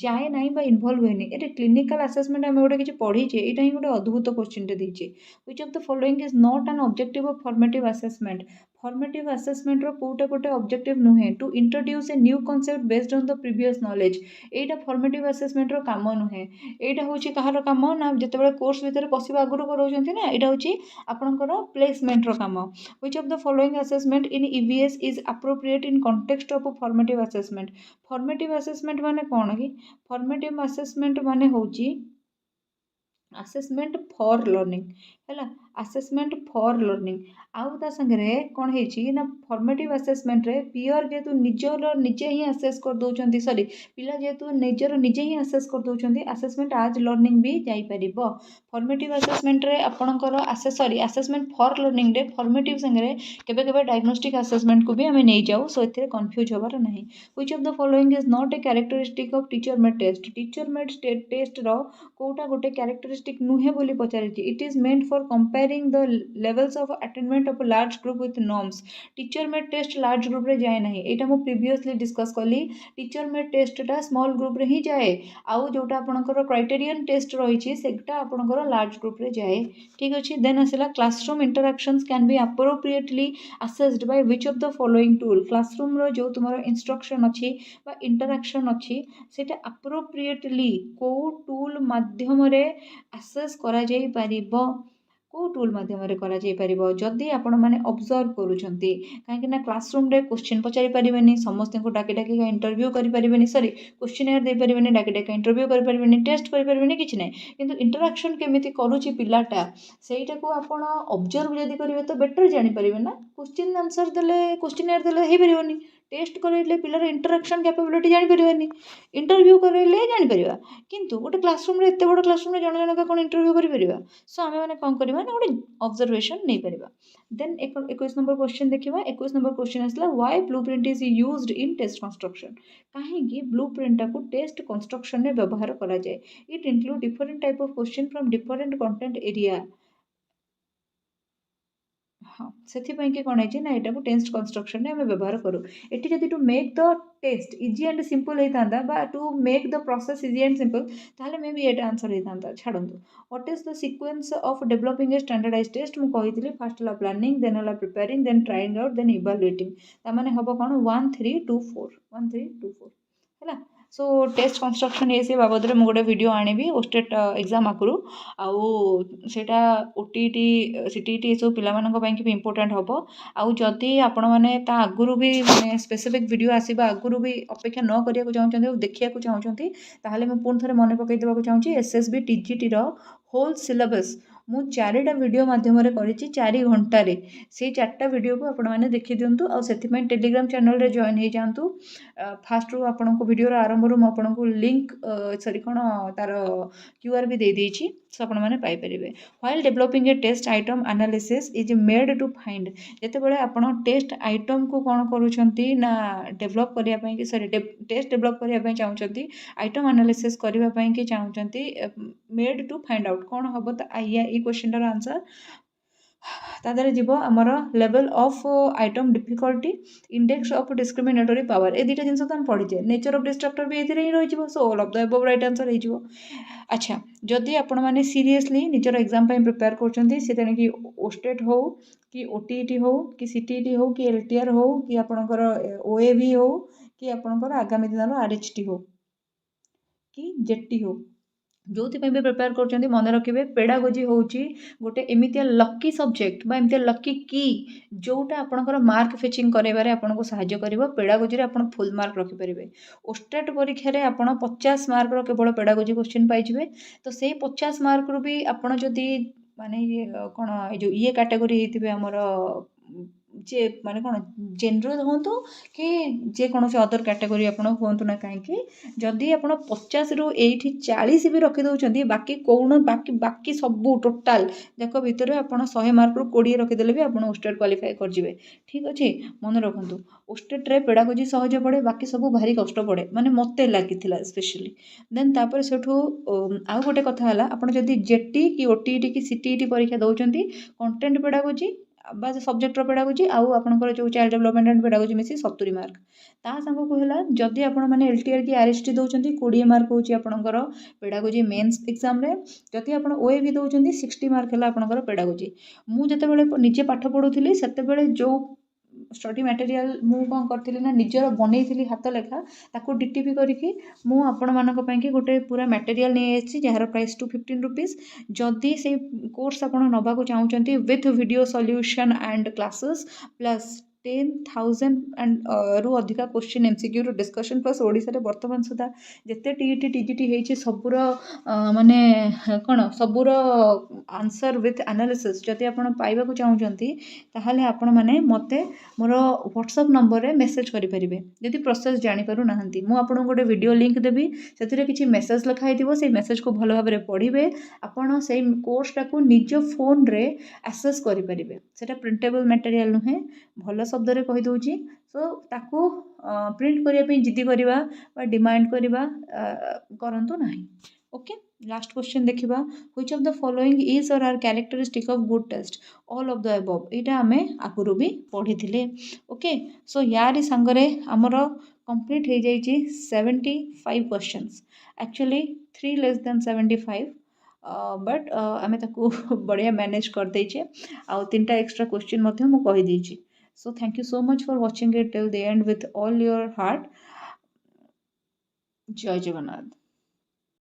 जाए नहीं बा इन्वॉल्व होनी ए क्लिनिकल असेसमेंट हम गोटे किछि पढ़ी जे एटा ही गोटे अद्भुत क्वेश्चन टे देछि which of the following is not an objective of formative assessment formative assessment रो कोटे कोटे ऑब्जेक्टिव नुहे to introduce a new concept based on the previous knowledge एटा फॉर्मेटिव असेसमेंट रो काम नुहे एटा होची कहार काम ना जते बेले कोर्स भीतर पसिबा आगुरो करोजंती ना एटा होची आपनकर प्लेसमेंट रो काम which of the following assessment in EVS is appropriate in context of formative assessment माने कोन कि फॉर्मेटिव असेसमेंट माने होची असेसमेंट फॉर लर्निंग हैला आसेसमेंट फॉर लर्निंग आउ ता संगे कौन है ना फॉर्मेटिव आसेसमेंट रे पियर जेहेतु निजर निजे ही आसेस कर दौरान सॉरी पिला जेहेतु निजर निजे ही आसेस कर दौरान आसेसमेंट आज लर्निंग भी जापर फॉर्मेटिव आसेसमेंट रे आपणकर सॉरी आसेसमेंट फॉर लर्निंग रे फॉर्मेटिव संगे केबे केबे डायग्नोस्टिक आसेसमेंट को भी आम नहीं जाऊ सो ए कन्फ्यूज हबार नहीं which of the following is not a characteristic of teacher made test रो कोटा गोटे कैरेक्टरिस्टिक नुहे बोली पचारि it is meant for comparing the levels of attainment of large group with norms teacher made test large group रे जाए ना यहाँ मुझे प्रीवियसली डिस्कस कली टीचर मेड टेस्टा स्मॉल ग्रुप रे ही जाए आउ जोटा आपणकर क्राइटेरियन टेस्ट रही सेटा आपणकर लार्ज ग्रुप रे जाए ठीक अच्छे देन आसला classroom interactions can be appropriately assessed by which of the following tool classroom रो जो तुम इंस्ट्रक्शन अच्छी इंटरैक्शन अच्छी सेटा अप्रोप्रिएटली को टूल माध्यम रे असेस करा जाई परिबो को टूल माध्यम करा जाई परिबो जदि आपण माने ऑब्जर्व करूछंती काहे ना क्लासरूम रे क्वेश्चन पचारि परिबेनी समस्त को डाकी डाकी इंटरव्यू करि परिबेनी सॉरी क्वेश्चनर दे परिबेनी डाकी डाकी इंटरव्यू करि परिबेनी टेस्ट करि परिबेनी किछि नै किंतु इंटरैक्शन केमिति करूछि पिलाटा सेटा को आपण ऑब्जर्व जदि करिवे तो बेटर जानि परिबे ना क्वेश्चन आंसर देले क्वेश्चनर देले हे परिबोनी टेस्ट करले पिलार इंटरैक्शन कैपेबिलिटी जानि परिबेनी इंटरव्यू करले जानि परिबा किंतु गोटे क्लासरूम रे एते बड़ क्लासरूम रे जण जणका कोन इंटरव्यू करि परिबा सो आमे माने कोन करबा ना गोटे ऑब्जर्वेशन नै परिबा देन 21 नंबर क्वेश्चन देखिबा 21 नंबर क्वेश्चन आसला why blueprint is used in test construction काहे कि ब्लूप्रिंट को टेस्ट कंस्ट्रक्शन में व्यवहार करा जाए it include different type of question from different content area हाँ से कौन है ना यहाँ टेस्ट कंस्ट्रक्शन में व्यवहार करूँ ये जब to make the test easy and simple होता बा to make the process easy and simple ताहले मे भी ये आंसर होता छाड़ू what is the sequence of developing a standardize test मुझे कही फर्स्ट है प्लानिंग देन है preparing then trying out then evaluating ताने हम कौन 1 3 2 4 1 3 2 4 है सो टेस्ट कंस्ट्रक्शन ये बाबद में गोटे वीडियो आनी ओस्टेट एग्जाम आगु आउटा ओटीटी सीटीटी सब पे भी इम्पोर्टाट हम आउ जदि आपण मैंने आगुरी भी माने स्पेसिफिक वीडियो आसवा आगुरी भी अपेक्षा न करने चाहते देखा चाहते ताहले मैं पुणी थे मन पकई देवाक चाहिए एसएसबी टीजीटी होल सिलेबस मु 4टा वीडियो माध्यम करी 4 घंटे से 4टा वीडियो को आपण मैंने देखी दिंतु आ से टेलीग्राम चैनल रे जॉइन हो जातु फास्ट रू आपण को वीडियो आरंभ रू आपन को लिंक सॉरी कौन तार क्यूआर भी दे देछि सो आपण मैंने पाई परिबे while developing a test item analysis is made to find जेते बेले आपण टेस्ट आइटम को कौन करूछंती ना डेवलप करिया पई कि सॉरी टेस्ट डेवलप करिया पई चाहउछंती आइटम एनालिसिस करिया पई कि चाहउछंती मेड टू फाइंड आउट कौन हबो त आइया ई क्वेश्चन आंसर तादरे जीव आमर level of item difficulty index of discriminatory power ए दुटा जिन आम पढ़ीचे नेचर ऑफ डिस्ट्रक्टर भी ये ही रही सो all of the above right answer हो अच्छा जदि आपण मैंने सीरियसली निजर एग्जाम प्रिपेयर कर कि ओस्टेट हो कि ओटीईटी हो कि सीटीईटी हो कि एलटीआर हो कि आपणकर ओएवी हो कि आपणकर आगामी दिन आरएचटी हो कि जेटी हो जो भी प्रिपेयर कर मन रखिए पेडागोजी हूँ गोटे एमती लकी सब्जेक्ट एमती लकी की जोटा आपंकर मार्क फेचिंग करारे आपको साहाय्य कर पेडागोजी आप फुल मार्क रखिपारे ओस्टेट परीक्षा रे आप 50 मार्क केवल पेडागोजी क्वेश्चन पाइबे तो से 50 मार्क रू भी आपड़ जदि माने कौन जो ये कैटेगरी होते आमर जे माने कौन जेनरल हूँ कि जेकोसी अदर कैटेगरी आप हूँ ना कहीं जदि आप 50 रू 40 भी रखिदे बाकी कौन बाकी सबू टोटाल जाक भितर आप 100 मार्क रू 20 रखिदेले भी आप ओस्टेट क्वालिफाई कर ठीक अच्छे मन रखु ओस्टेट रे पेडागोजी सहज पड़े बाकी सब भारी कष्ट पड़े माने मते लगी स्पेशली देन तापर सेठू आउ गोटे कथा है आप जेटी कि ओटीईटी कि सीटीईटी परीक्षा दौरान कंटेंट पेडागोजी बा सब्जेक्टर पेडागोजी आउ आपनकर जो चाइल्ड डेवलपमेंट एंड पेडागोजी मिसी 70 मार्क ता संग को हला जदि आपण माने एलटीआर की आरएसटी दउचंती 20 मार्क होची आपनकर पेडागोजी मेंस एग्जाम रे जदि आपण ओएवी दउचंती 60 मार्क हला आपनकर पेडागोजी मु जते बेले निजे पाठ पढुथिली सेते बेले जो स्टडी मटेरियल मु कौन करी ना निजर बनई हाथ लेखा ताको डीटीपी करके मु आपण मानक पई कि गोटे पूरा मटेरियल नहीं आसी जार प्राइस 215 रुपीज जदि से कोर्स आपण नबा को चाहूचंती with video solution and classes plus 10,000 रु अधिका क्वेश्चन एमसीक्यू रो डिस्कशन प्लस ओडिसा रे वर्तमान सुधा जेते टीईटी टीजीटी हेछि सबुर माने कोन सबुर आंसर विथ एनालिसिस जदि आपण पाइबा को चाहुचंती ताहाले आपण माने मते मोर व्हाट्सएप नंबर रे मेसेज करि परिबे जदि प्रोसेस जानि पारु नाहंती मु आपण गोटे वीडियो लिंक देबी सेतिरे किछि मेसेज लिखाइ दिबो से मेसेज को भलो भाबरे पढिबे आपण सेई कोर्स टाकू निज फोन रे एक्सेस करि परिबे सेटा प्रिंटेबल मटेरियल नुहे भलो शब्द रे कहि दउची सो ताकू प्रिंट करिया पे जिद्दी करिबा बा डिमांड करिबा करंतु नाही ओके लास्ट क्वेश्चन देखिबा which of the following is or are characteristic of good test all of the above एटा हमें आगुरु भी पढ़ी थिले ओके सो यारी संगरे हमर कंप्लीट हे जाइची 75 questions actually 3 less than 75 but आमे ताकू बढ़िया मैनेज कर देइछे आ तीनटा एक्स्ट्रा क्वेश्चन मध्य मु कहि देइछी so thank you so much for watching it till the end with all your heart जय जगन्नाथ।